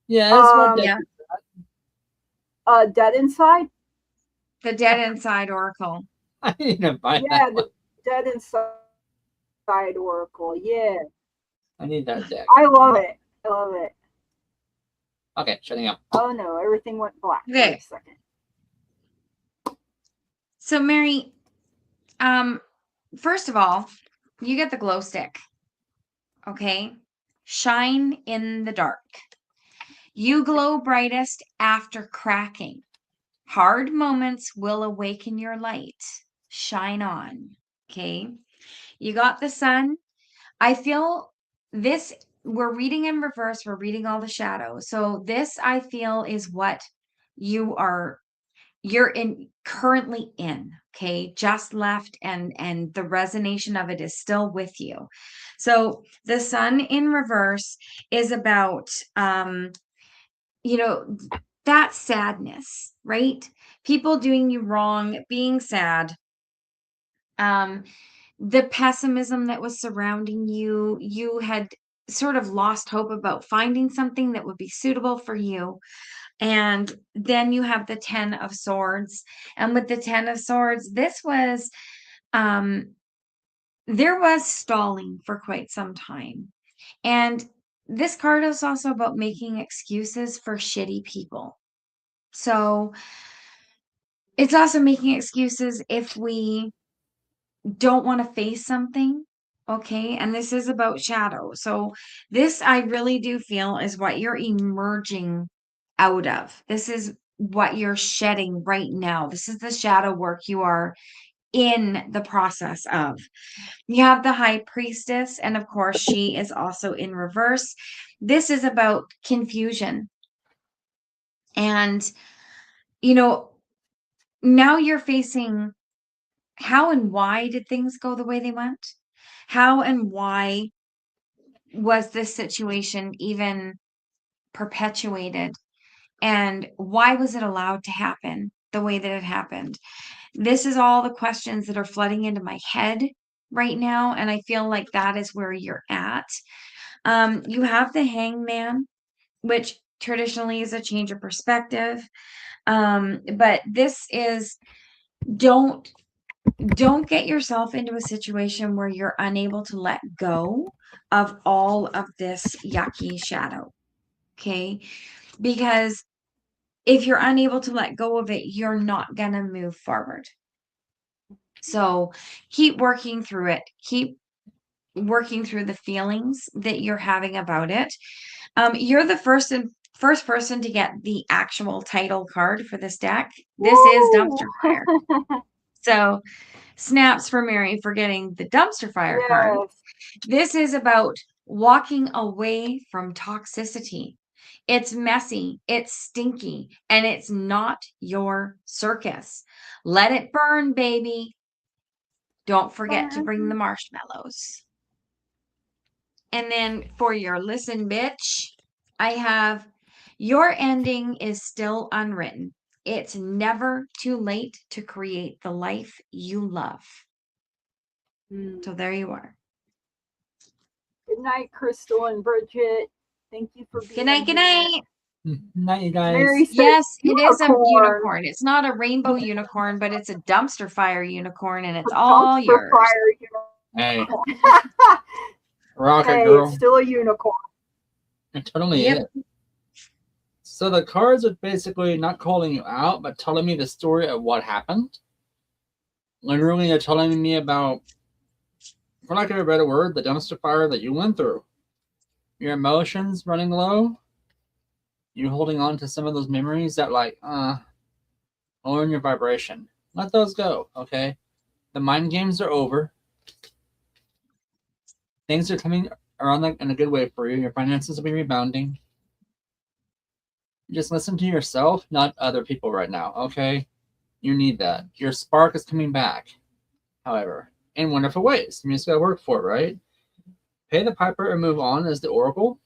Yes, what deck yeah. is that? Dead Inside? The Dead Inside Oracle. I need to buy Yeah, that one. the Dead Inside Oracle. Yeah. I need that deck. I love it. I love it. Okay, shutting up. Oh no, everything went black for Okay. a second. So Mary, first of all, you get the glow stick. Okay? Shine in the dark. You glow brightest after cracking. Hard moments will awaken your light. Shine on. Okay? You got the sun. I feel this, we're reading in reverse, we're reading all the shadows. So this I feel is what you're in currently in, okay, just left, and the resonation of it is still with you. So the sun in reverse is about that sadness, right? People doing you wrong, being sad, the pessimism that was surrounding you. You had sort of lost hope about finding something that would be suitable for you. And then you have the 10 of Swords. And with the 10 of Swords, this was, there was stalling for quite some time. And this card is also about making excuses for shitty people. So it's also making excuses if we don't want to face something. Okay. And this is about shadow. So this, I really do feel, is what you're emerging out of. This is what you're shedding right now. This is the shadow work you are in the process of. You have the High Priestess, and of course, she is also in reverse. This is about confusion. And, now you're facing how and why did things go the way they went? How and why was this situation even perpetuated? And why was it allowed to happen the way that it happened? This is all the questions that are flooding into my head right now. And I feel like that is where you're at. You have the Hangman, which traditionally is a change of perspective. But this is, don't get yourself into a situation where you're unable to let go of all of this yucky shadow. Okay. Because if you're unable to let go of it, you're not going to move forward. So keep working through it. Keep working through the feelings that you're having about it. You're the first person to get the actual title card for this deck. This is Dumpster Fire. So snaps for Mary for getting the Dumpster Fire card. This is about walking away from toxicity. It's messy, it's stinky, and it's not your circus. Let it burn, baby. Don't forget to bring the marshmallows. And then for your listen, bitch, I have your ending is still unwritten. It's never too late to create the life you love. So there you are. Good night, Crystal and Bridget. Thank you for being Good night. Good night. Night, you guys. Mary said Yes, it is a unicorn. unicorn. It's not a rainbow unicorn, but it's a dumpster fire unicorn, and it's A all dumpster yours. fire unicorn. Hey, rocket Hey, girl. it's still a unicorn. It totally Yep. is. So the cards are basically not calling you out, but telling me the story of what happened. Literally, they're telling me about, for lack of a better word, the dumpster fire that you went through. Your emotions running low. You holding on to some of those memories that, lower your vibration. Let those go, okay? The mind games are over. Things are coming are in a good way for you. Your finances will be rebounding. Just listen to yourself, not other people right now, okay? You need that. Your spark is coming back, however, in wonderful ways. You just gotta work for it, right? Pay the piper and move on as the oracle.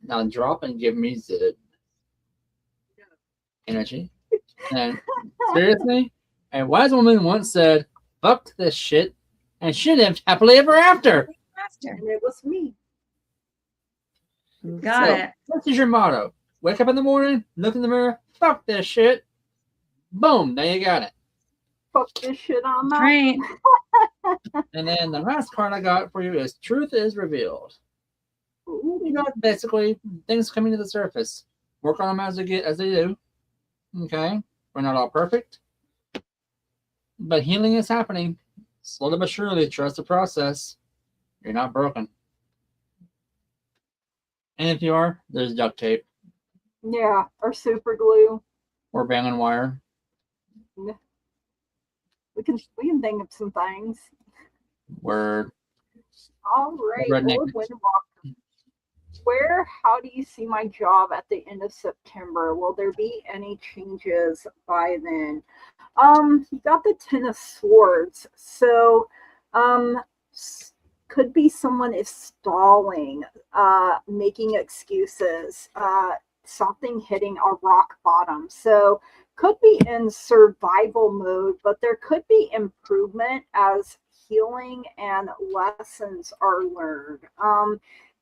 Now drop and give me the energy. And seriously, a wise woman once said, fuck this shit, and she lived happily ever after. And it was me. Got it. This is your motto. Wake up in the morning, look in the mirror, fuck this shit. Boom, there you got it. Fuck this shit on my. Right. And then the last card I got for you is Truth is Revealed. You got basically things coming to the surface. Work on them as they do. Okay? We're not all perfect. But healing is happening. Slowly but surely, trust the process. You're not broken. And if you are, there's duct tape. Yeah, or super glue. Or baling wire. We can think of some things. Word. All right, Redneck. Lord Windwalker. How do you see my job at the end of September? Will there be any changes by then? You got the Ten of Swords, so could be someone is stalling, making excuses, something hitting a rock bottom. So could be in survival mode, but there could be improvement as healing and lessons are learned.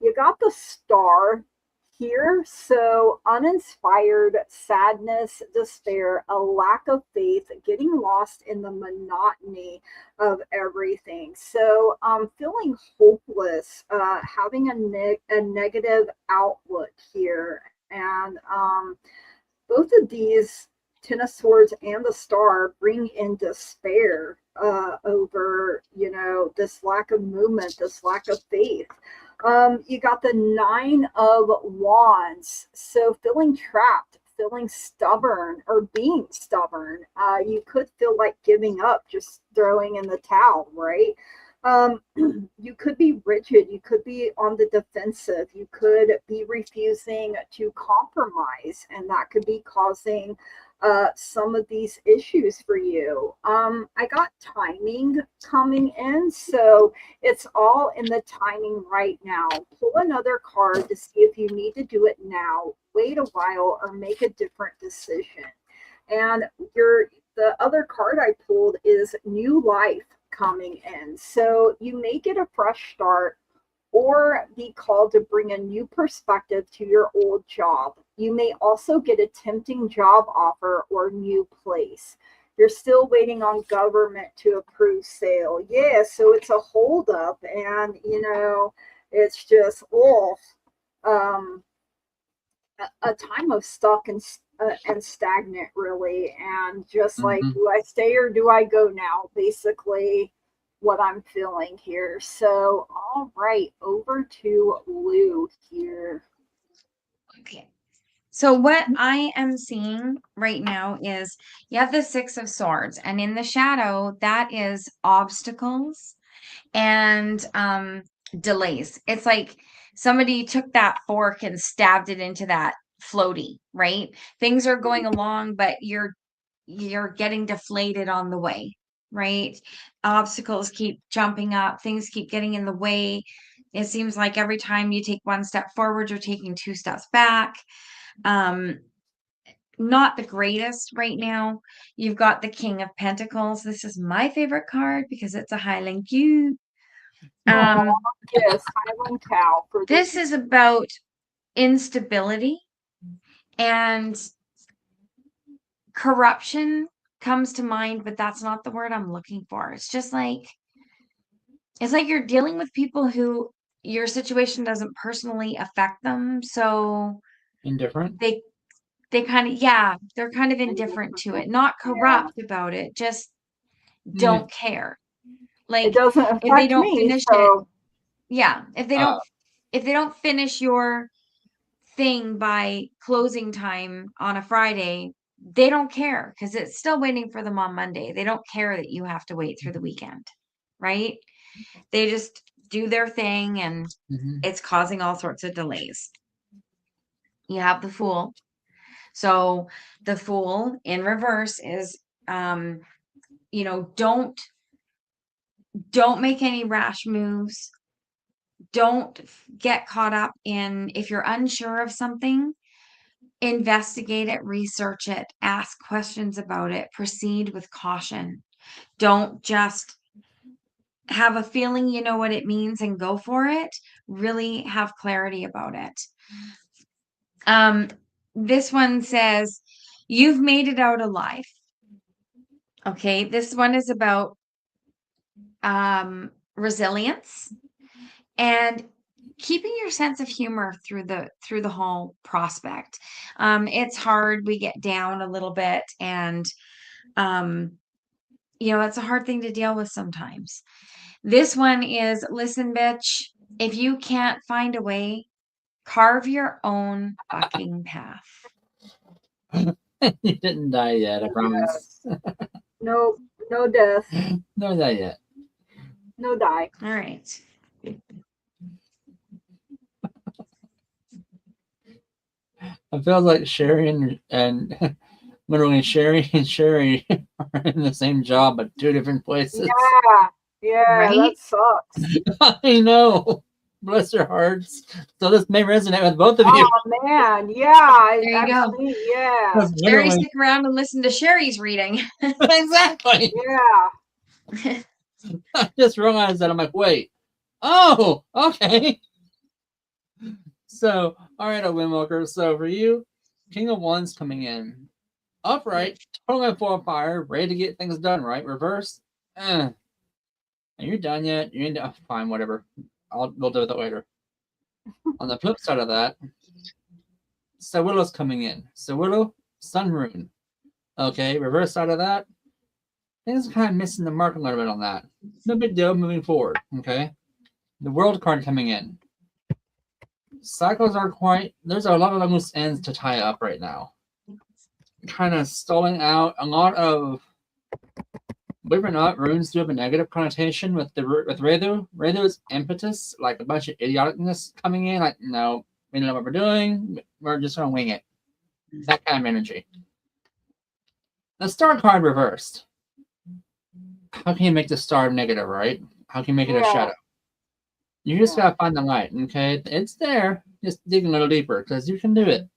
You got the Star here, so uninspired, sadness, despair, a lack of faith, getting lost in the monotony of everything. So feeling hopeless, having a negative outlook here. And both of these, Ten of Swords and the Star, bring in despair over, this lack of movement, this lack of faith. You got the Nine of Wands, so feeling trapped, feeling stubborn, or being stubborn. You could feel like giving up, just throwing in the towel, right? You could be rigid, you could be on the defensive, you could be refusing to compromise, and that could be causing some of these issues for you. I got timing coming in, so it's all in the timing right now. Pull another card to see if you need to do it now, wait a while, or make a different decision. And the other card I pulled is New Life coming in. So you may get a fresh start or be called to bring a new perspective to your old job. You may also get a tempting job offer or new place. You're still waiting on government to approve sale. Yeah, so it's a holdup, and it's just a time of stuck and stagnant, really, and just like, do I stay or do I go now? Basically, what I'm feeling here. So, all right, over to Lou here. Okay. So what I am seeing right now is you have the Six of Swords, and in the shadow, that is obstacles and delays. It's like somebody took that fork and stabbed it into that floaty, right? Things are going along, but you're getting deflated on the way, right? Obstacles keep jumping up, things keep getting in the way. It seems like every time you take one step forward, you're taking two steps back. Not the greatest right now. You've got the King of Pentacles. This is my favorite card because it's a Highland cube. Yes, Highland Cow. This is about instability, and corruption comes to mind, but that's not the word I'm looking for. It's just like, it's like you're dealing with people who your situation doesn't personally affect them. So Indifferent. they kind of, they're kind of indifferent to it, not corrupt about it, just don't care. Like, it doesn't affect if they don't me, finish so... if they don't finish your thing by closing time on a Friday, they don't care because it's still waiting for them on Monday. They don't care that you have to wait through the weekend, right? They just do their thing, and it's causing all sorts of delays. You have the Fool. So the Fool in reverse is, you know, don't make any rash moves. Don't get caught up in, if you're unsure of something, investigate it, research it, ask questions about it, proceed with caution. Don't just have a feeling you know what it means and go for it. Really have clarity about it. This one says, you've made it out alive. Okay, this one is about resilience and keeping your sense of humor through the whole prospect. It's hard. We get down a little bit, and you know, it's a hard thing to deal with sometimes. This one is, listen, bitch, if you can't find a way, carve your own fucking path. You didn't die yet, I promise. Yes. No death. No, die yet. No die. All right. I feel like Sherry and literally Sherry and Sherry are in the same job but two different places. Yeah, Right? that sucks. I know. Bless their hearts. So this may resonate with both of you. Oh man, yeah. There you go. Actually, yeah. That's Sherry, literally- stick around and listen to Sherry's reading. Exactly. Yeah. I just realized that. I'm like, wait. Oh, okay. So, all right, Windwalker. So for you, King of Wands coming in. Upright, totally full of fire, ready to get things done, right? Reverse. Are you done yet? You ain't done. Fine, whatever. We'll do that later. On the flip side of that, Sawillow's coming in. Sawillow, Sun Rune. Okay, reverse side of that. Things are kind of missing the mark a little bit on that. No big deal moving forward. Okay. The World card coming in. Cycles are there's a lot of loose ends to tie up right now. Kind of stalling out. A lot of, believe it or not, runes do have a negative connotation with Redu. Redu is impetus, like a bunch of idioticness coming in. Like, no, we don't know what we're doing. We're just going to wing it. That kind of energy. The Star card reversed. How can you make the star negative, right? How can you make it a shadow? You just gotta find the light, okay? It's there. Just dig a little deeper, because you can do it.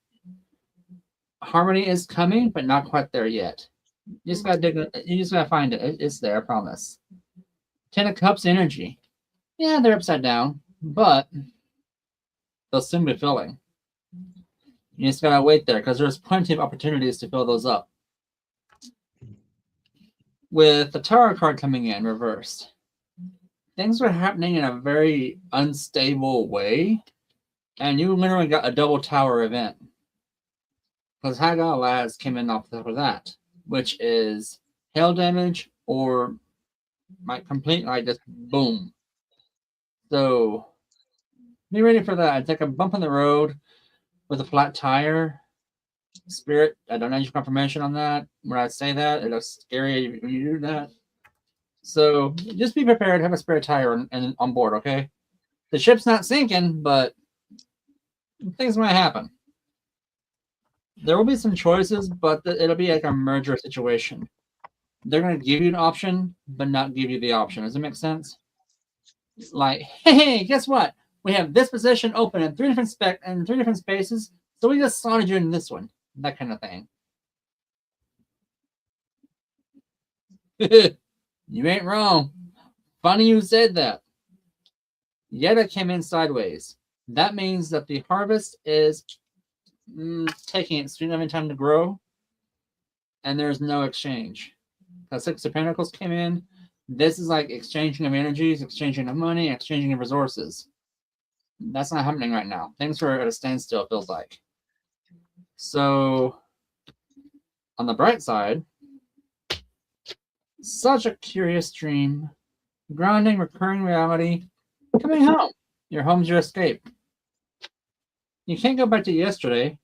Harmony is coming, but not quite there yet. You just gotta dig. You just gotta find it. It's there, I promise. 10 of Cups energy. Yeah, they're upside down, but they'll soon be filling. You just gotta wait there, because there's plenty of opportunities to fill those up. With the Tower card coming in reversed, things are happening in a very unstable way, and you literally got a double tower event. Because Hagal Laz came in off the top of that, which is hail damage or might complete like just boom. So be ready for that. I take a bump on the road with a flat tire. Spirit, I don't need your confirmation on that. When I say that, it looks scary when you do that. So just be prepared, have a spare tire and on board, okay? The ship's not sinking, but things might happen. There will be some choices, but it'll be like a merger situation. They're going to give you an option, but not give you the option. Does it make sense? Like, hey, guess what? We have this position open in 3 different spaces, so we just slotted you in this one. That kind of thing. You ain't wrong. Funny you said that. Yetta came in sideways. That means that the harvest is taking extremely time to grow, and there's no exchange. The 6 of Pentacles came in. This is like exchanging of energies, exchanging of money, exchanging of resources. That's not happening right now. Things are at a standstill, it feels like. So, on the bright side, such a curious dream, grounding, recurring reality, coming home. Your home's your escape. You can't go back to yesterday.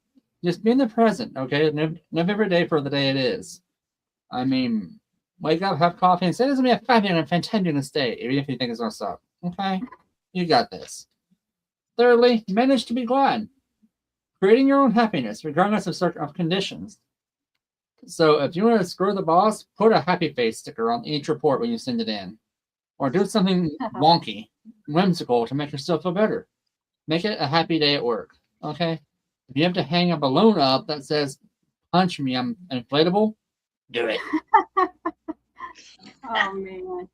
Just be in the present, okay? Live every day for the day it is. I mean, wake up, have coffee, and say this is going to be a fantastic day, even if you think it's going to suck, okay? You got this. Thirdly, manage to be glad. Creating your own happiness, regardless of certain conditions. So if you want to screw the boss, put a happy face sticker on each report when you send it in. Or do something wonky, whimsical to make yourself feel better. Make it a happy day at work. Okay? If you have to hang a balloon up that says, punch me, I'm inflatable, do it. Oh man.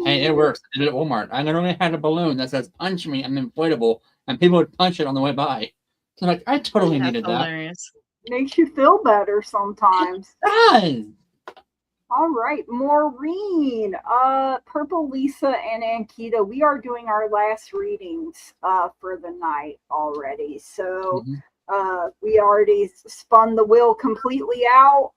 Hey, it works. I did it at Walmart. I literally had a balloon that says, punch me, I'm inflatable, and people would punch it on the way by. So like, I totally That's needed that. hilarious. Makes you feel better sometimes. It does. All right, Maureen, Purple Lisa and Ankita, we are doing our last readings for the night already. So we already spun the wheel completely out.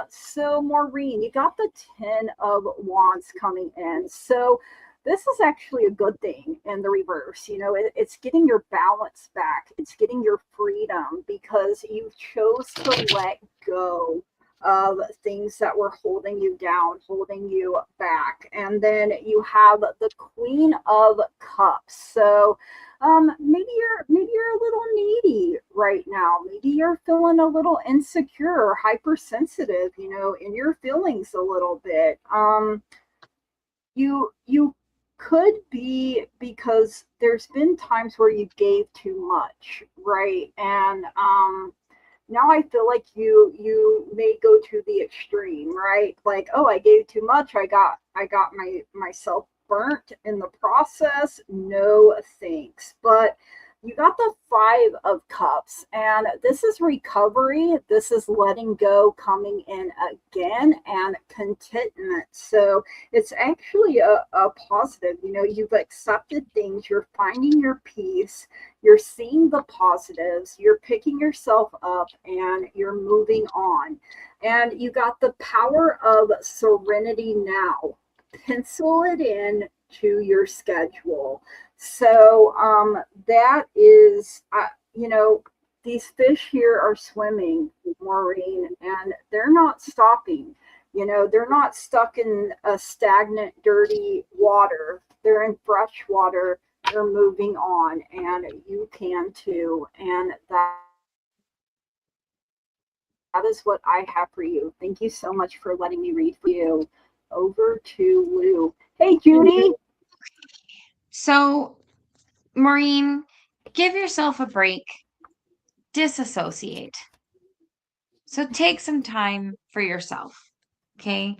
So Maureen, you got the 10 of Wands coming in. So this is actually a good thing in the reverse. You know, it's getting your balance back. It's getting your freedom because you chose to let go of things that were holding you down, holding you back. And then you have the Queen of Cups. So maybe you're a little needy right now. Maybe you're feeling a little insecure or hypersensitive, you know, in your feelings a little bit. You could be because there's been times where you gave too much, right? And now I feel like you may go to the extreme, right? Like, oh, I gave too much. I got myself burnt in the process. No thanks. But you got the 5 of Cups, and this is recovery. This is letting go, coming in again, and contentment. So it's actually a positive. You know, you've accepted things, you're finding your peace, you're seeing the positives, you're picking yourself up, and you're moving on. And you got the power of serenity now. Pencil it in to your schedule. So that is, you know, these fish here are swimming, Maureen, and they're not stopping. You know, they're not stuck in a stagnant, dirty water. They're in fresh water. They're moving on, and you can too. And that is what I have for you. Thank you so much for letting me read for you. Over to Lou. Hey, Judy. So, Maureen, give yourself a break. Disassociate. So take some time for yourself. Okay.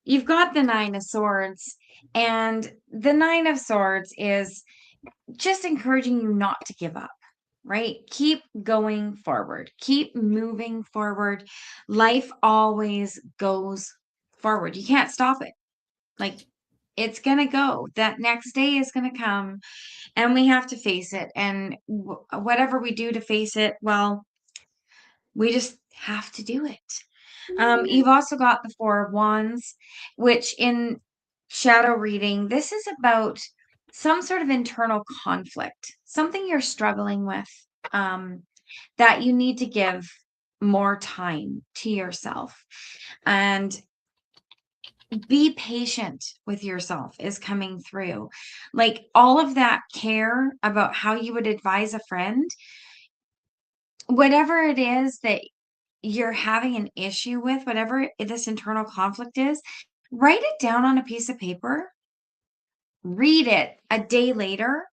You've got the 9 of Swords, and the 9 of Swords is just encouraging you not to give up, right? Keep going forward, keep moving forward. Life always goes forward. You can't stop it. Like, it's going to go. That next day is going to come, and we have to face it. And whatever we do to face it, well, we just have to do it. You've also got the 4 of Wands, which in shadow reading, this is about some sort of internal conflict, something you're struggling with, that you need to give more time to yourself. And be patient with yourself is coming through. Like, all of that care about how you would advise a friend, whatever it is that you're having an issue with, whatever this internal conflict is, write it down on a piece of paper, read it a day later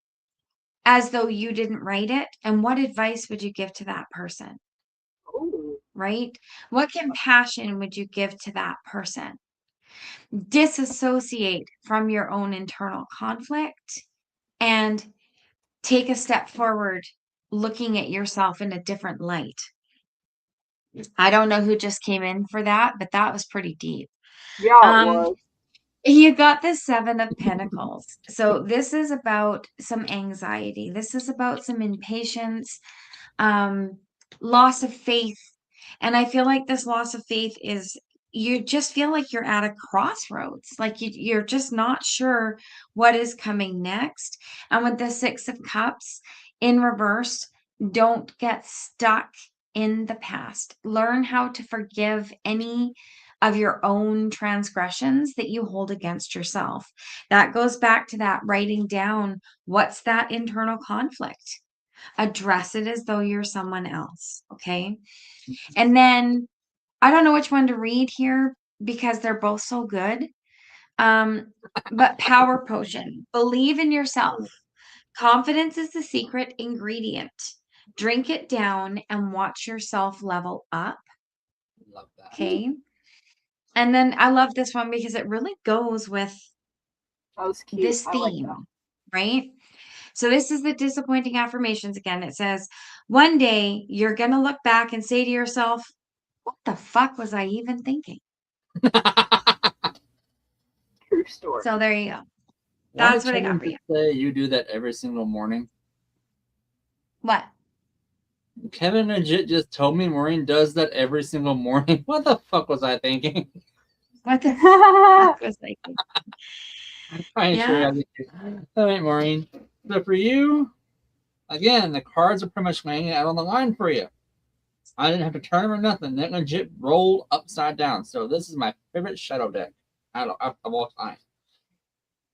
as though you didn't write it. And what advice would you give to that person? Oh, Right? What compassion would you give to that person? Disassociate from your own internal conflict and take a step forward, looking at yourself in a different light. I don't know who just came in for that, but that was pretty deep. yeah, it Um, was. you got the 7 of Pentacles. So this is about some anxiety. This is about some impatience, loss of faith. And I feel like this loss of faith is, you just feel like you're at a crossroads. Like you're just not sure what is coming next. And with the 6 of Cups in reverse, don't get stuck in the past. Learn how to forgive any of your own transgressions that you hold against yourself. That goes back to that writing down what's that internal conflict. Address it as though you're someone else. Okay. And then I don't know which one to read here because they're both so good. But Power Potion. Believe in yourself. Confidence is the secret ingredient. Drink it down and watch yourself level up. Love that. Okay. And then I love this one because it really goes with That was cute. this I like theme, that. right? So this is the disappointing affirmations again. It says, one day you're going to look back and say to yourself, what the fuck was I even thinking? True story. So there you go. Why That's what I got Kevin for you. just say you do that every single morning? What? Kevin legit just told me Maureen does that every single morning. What the fuck was I thinking? What the fuck was I thinking? I ain't sure. Yeah. All right, Maureen. So for you, again, the cards are pretty much laying out on the line for you. I didn't have to turn them or nothing. They legit rolled upside down. So this is my favorite shadow deck out of all time.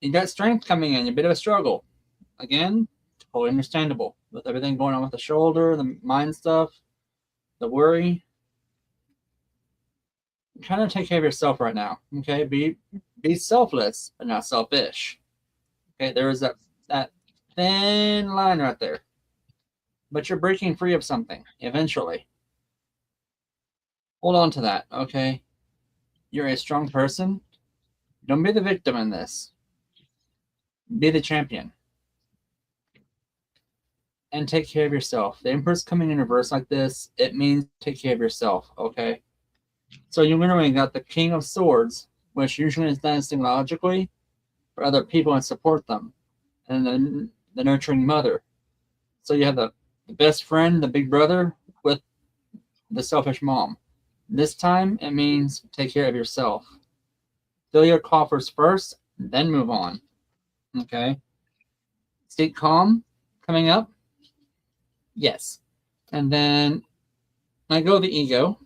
You got strength coming in, a bit of a struggle. Again, totally understandable. With everything going on with the shoulder, the mind stuff, the worry. Kind of take care of yourself right now. Okay, be selfless, but not selfish. Okay, there is that thin line right there. But you're breaking free of something eventually. Hold on to that, okay? You're a strong person. Don't be the victim in this. Be the champion. And take care of yourself. The Emperor's coming in reverse like this. It means take care of yourself, okay? So you literally got the King of Swords, which usually is done logically for other people and support them. And then the nurturing mother. So you have the best friend, the big brother, with the selfish mom. This time, it means take care of yourself. Fill your coffers first, then move on. Okay? Stay calm coming up. Yes. And then I go the ego.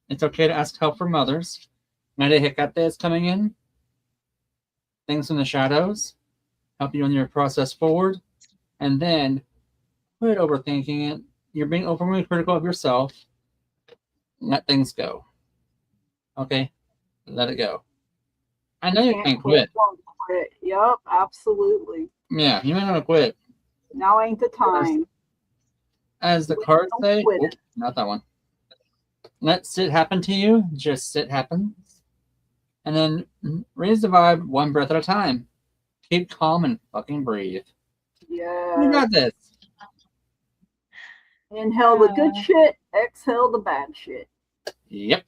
It's okay to ask help from others. Mede Hecate is coming in. Things in the shadows. Help you on your process forward. And then quit overthinking it. You're being overly critical of yourself. Let things go. Okay? Let it go. I know you can't quit. Won't quit. Yep, absolutely. Yeah, you might not quit. Now ain't the time. As the cards say, quit. not that one. Let sit happen to you. Just sit happens. And then raise the vibe one breath at a time. Keep calm and fucking breathe. Yeah. You got this. Inhale the good shit, exhale the bad shit. Yep.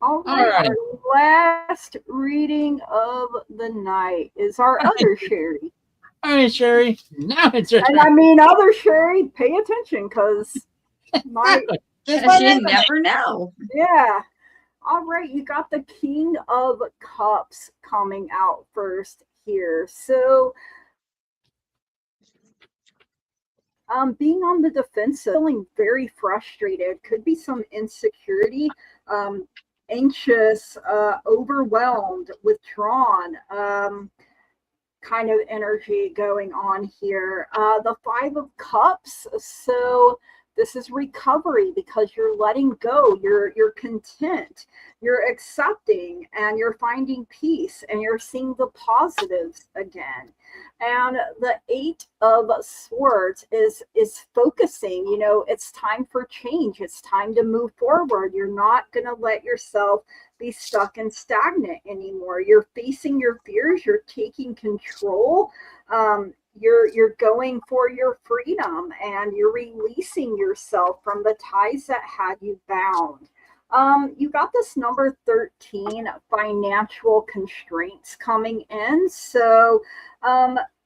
All right. Our last reading of the night is our other Sherry. All right, Sherry. Now it's your turn. And I mean, other Sherry, pay attention because my. You never know. Yeah. All right. You got the King of Cups coming out first here. So, being on the defensive, feeling very frustrated, could be some insecurity, anxious, overwhelmed, withdrawn, kind of energy going on here. The Five of Cups. So this is recovery because you're letting go. You're content. You're accepting, and you're finding peace, and you're seeing the positives again. And the Eight of Swords is focusing. You know, it's time for change. It's time to move forward. You're not going to let yourself be stuck and stagnant anymore. You're facing your fears. You're taking control. You're going for your freedom, and you're releasing yourself from the ties that had you bound. You got this number 13, financial constraints coming in. So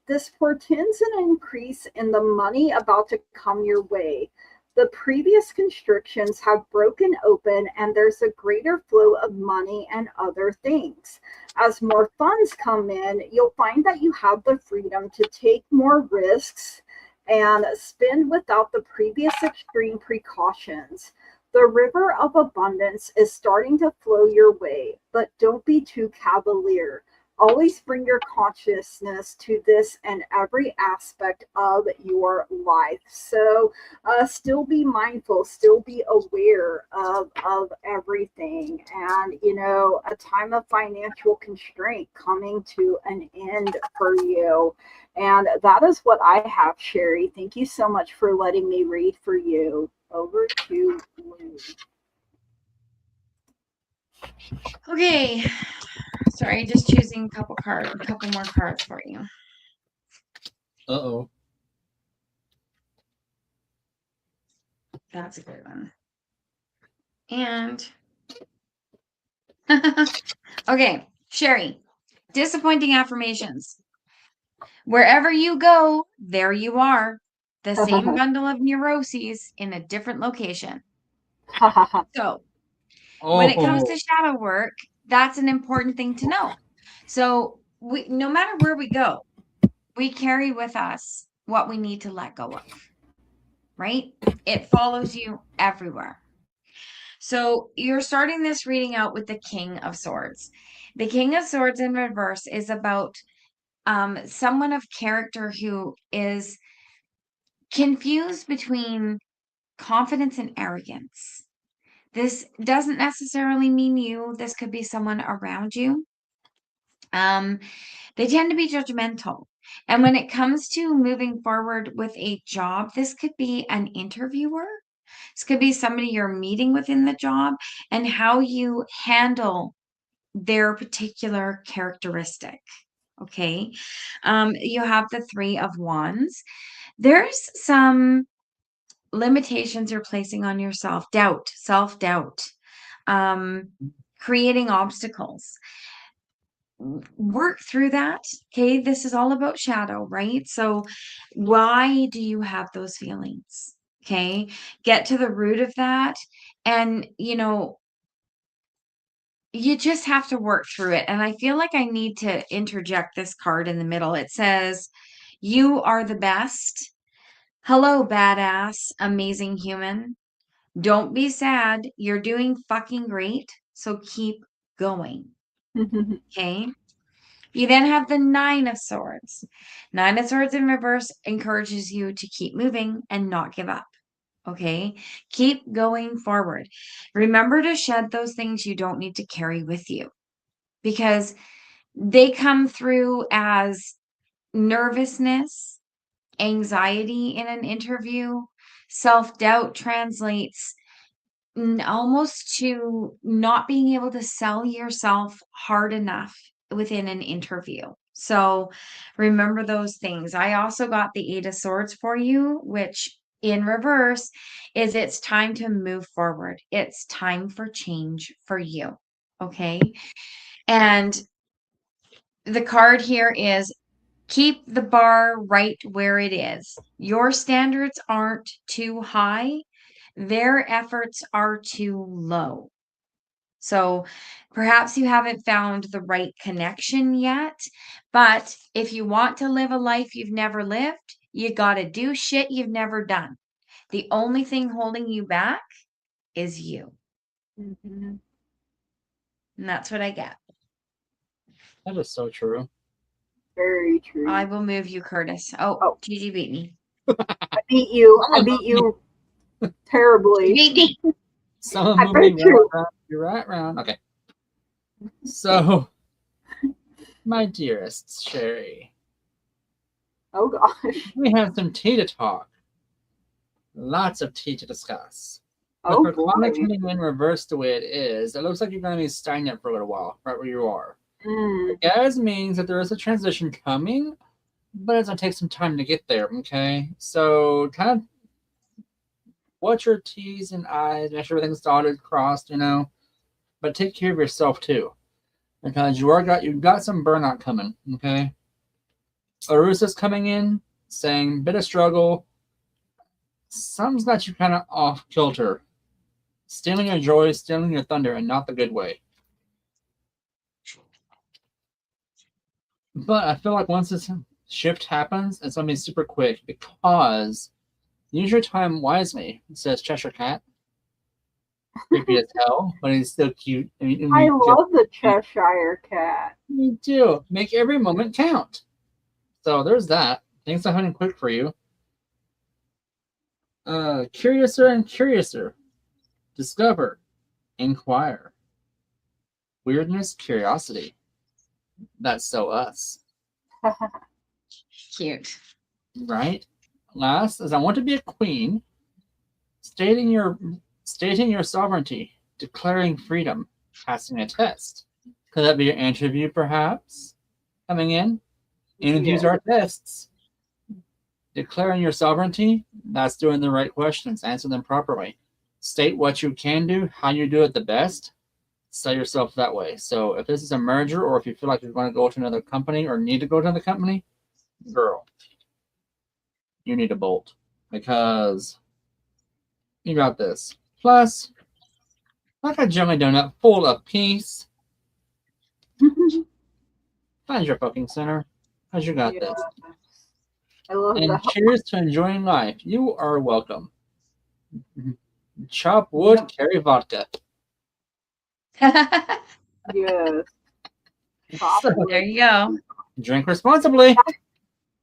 this portends an increase in the money about to come your way. The previous constrictions have broken open, and there's a greater flow of money and other things. As more funds come in, you'll find that you have the freedom to take more risks and spend without the previous extreme precautions. The river of abundance is starting to flow your way, but don't be too cavalier. Always bring your consciousness to this and every aspect of your life. So still be mindful, still be aware of everything. And, a time of financial constraint coming to an end for you. And that is what I have, Sherry. Thank you so much for letting me read for you. Over to Lou. Okay. Sorry, just choosing a couple more cards for you. Uh-oh. That's a good one. And okay, Sherry, disappointing affirmations. Wherever you go, there you are. The same bundle of neuroses in a different location. So when it comes to shadow work, that's an important thing to know. So no matter where we go, we carry with us what we need to let go of, right? It follows you everywhere. So you're starting this reading out with the King of Swords. The King of Swords in reverse is about someone of character who is confused between confidence and arrogance. This doesn't necessarily mean you. This could be someone around you. They tend to be judgmental. And when it comes to moving forward with a job, this could be an interviewer. This could be somebody you're meeting within the job and how you handle their particular characteristic. Okay. You have the Three of Wands. There's some limitations you're placing on yourself, self-doubt, creating obstacles. Work through that. Okay. This is all about shadow, right? So why do you have those feelings? Okay. Get to the root of that. And, you just have to work through it. And I feel like I need to interject this card in the middle. It says, you are the best. Hello, badass, amazing human. Don't be sad. You're doing fucking great. So keep going. Okay. You then have the Nine of Swords. Nine of Swords in reverse encourages you to keep moving and not give up. Okay. Keep going forward. Remember to shed those things you don't need to carry with you because they come through as nervousness, anxiety in an interview. Self-doubt translates almost to not being able to sell yourself hard enough within an interview. So remember those things. I also got the Eight of Swords for you, which in reverse is it's time to move forward. It's time for change for you. Okay. And the card here is keep the bar right where it is. Your standards aren't too high. Their efforts are too low. So perhaps you haven't found the right connection yet, but if you want to live a life you've never lived, you got to do shit you've never done. The only thing holding you back is you. Mm-hmm. And that's what I get. That is so true. Very true. I will move you, Curtis. Oh. Gigi beat me. I beat you. I beat you terribly. You beat me. Someone moving around. You're right round. Okay. So, my dearest Sherry. Oh gosh. We have some tea to talk. Lots of tea to discuss. Oh, With Cardano coming in reverse the way it is, it looks like you're going to be stagnant for a little while, right where you are. It guys means that there is a transition coming, but it's going to take some time to get there, okay? So, kind of watch your T's and I's, make sure everything's dotted, crossed, but take care of yourself too, because you've got some burnout coming, okay? Arusa's coming in, saying bit of struggle. Something's got you kind of off kilter, stealing your joy, stealing your thunder, and not the good way. But I feel like once this shift happens, it's going to be super quick because use your time wisely, says Cheshire Cat. Creepy as hell, but he's still cute. I love the Cheshire Cat. Me too. Make every moment count. So there's that. Things are happening quick for you. Curiouser and curiouser. Discover. Inquire. Weirdness, curiosity. That's so us. Cute. Right? Last is I want to be a queen. Stating your sovereignty. Declaring freedom. Passing a test. Could that be your interview, perhaps? Coming in? Interviews are tests. Declaring your sovereignty, that's doing the right questions. Answer them properly. State what you can do, how you do it the best. Sell yourself that way. So if this is a merger or if you feel like you're going to go to another company or need to go to another company, girl, you need a bolt because you got this. Plus, like a jelly donut full of peace. Find your fucking center because you got this. I love And that. cheers to enjoying life. You are welcome. Chop wood, carry vodka. Yes. So, There you go. drink responsibly.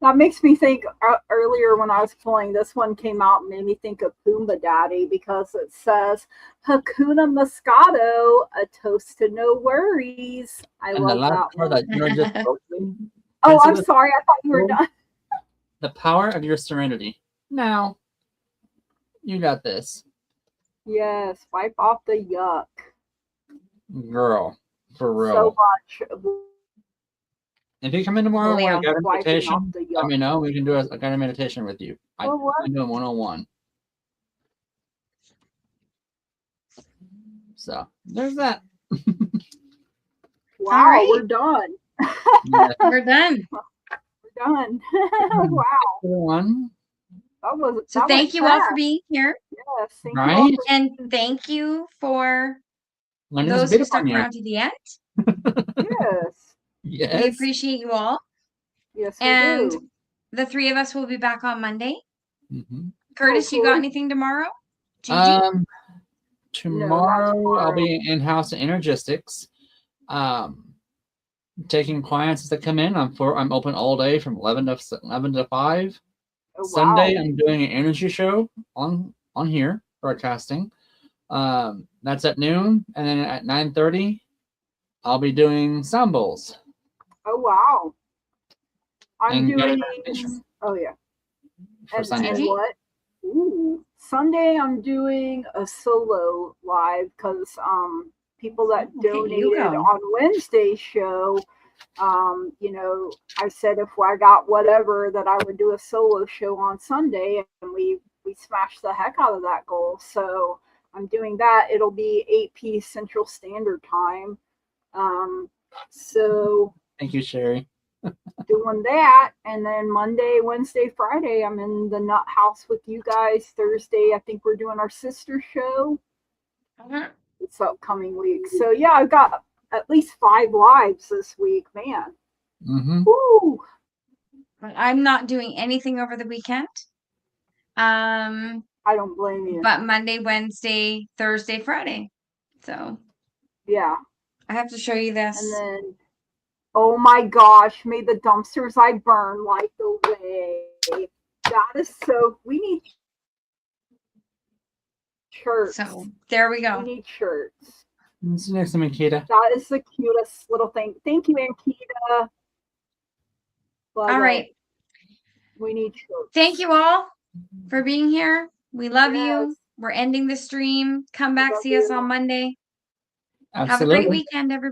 That makes me think earlier when I was pulling, this one came out and made me think of Pumbaa Daddy because it says Hakuna Moscato, a toast to no worries. I And the love last that part one. that you just spoke to, Oh, I'm Princess- sorry. I thought you were done. the power of your serenity. Now, you got this. Yes. Wipe off the yuck. Girl, for real. So much. If you come in tomorrow and want a guided Wiping meditation, off the let yuck. me know. We can do a guided meditation with you. I Oh, what? can do a 101. So, there's that. Wow, right. we're done. Yeah, We're done. We're done. Wow. everyone. That was So that thank went you all for fast. being here. Yes, thank you all Right? for- And thank you for Learning this those bit who stuck upon you. around to the end. Yes. We Yes. appreciate you all. Yes, we And do. the three of us will be back on Monday. Mhm. Curtis, you got Hopefully. anything tomorrow? Gigi? Tomorrow I'll tomorrow. be in-house in Energistics. Taking clients that come in. I'm open all day from 11 to 5. Oh, Sunday wow. I'm doing an energy show on here broadcasting. That's at noon, and then at 9:30 I'll be doing sound bowls. Oh, wow. I'm And guided doing. meditation Oh, yeah. for And Sunday. Gigi? what? Ooh. Sunday, I'm doing a solo live because people that Okay, you donated go. on Wednesday's show, I said if I got whatever that I would do a solo show on Sunday, and we smashed the heck out of that goal. So I'm doing that. It'll be 8 p.m. Central Standard Time. So Thank you, Sherry. doing that, and then Monday, Wednesday, Friday I'm in the Nut House with you guys. Thursday I think we're doing our sister show this upcoming week. So yeah, I've got at least 5 lives this week, man. Mm-hmm. Woo! I'm not doing anything over the weekend. I don't blame you. But Monday, Wednesday, Thursday, Friday. So Yeah. I have to show you this. And then, oh my gosh, may the dumpsters I burn light the way. That is so. We need shirts. So there we We go. need shirts. See you next time, Akita. That is the cutest little thing. Thank you, Ankita. Love All it. right. We need shirts. Thank you all for being here. We love you. Yes. We're ending the stream. Come back, Love see us you. on Monday. Absolutely. Have a great weekend, everybody.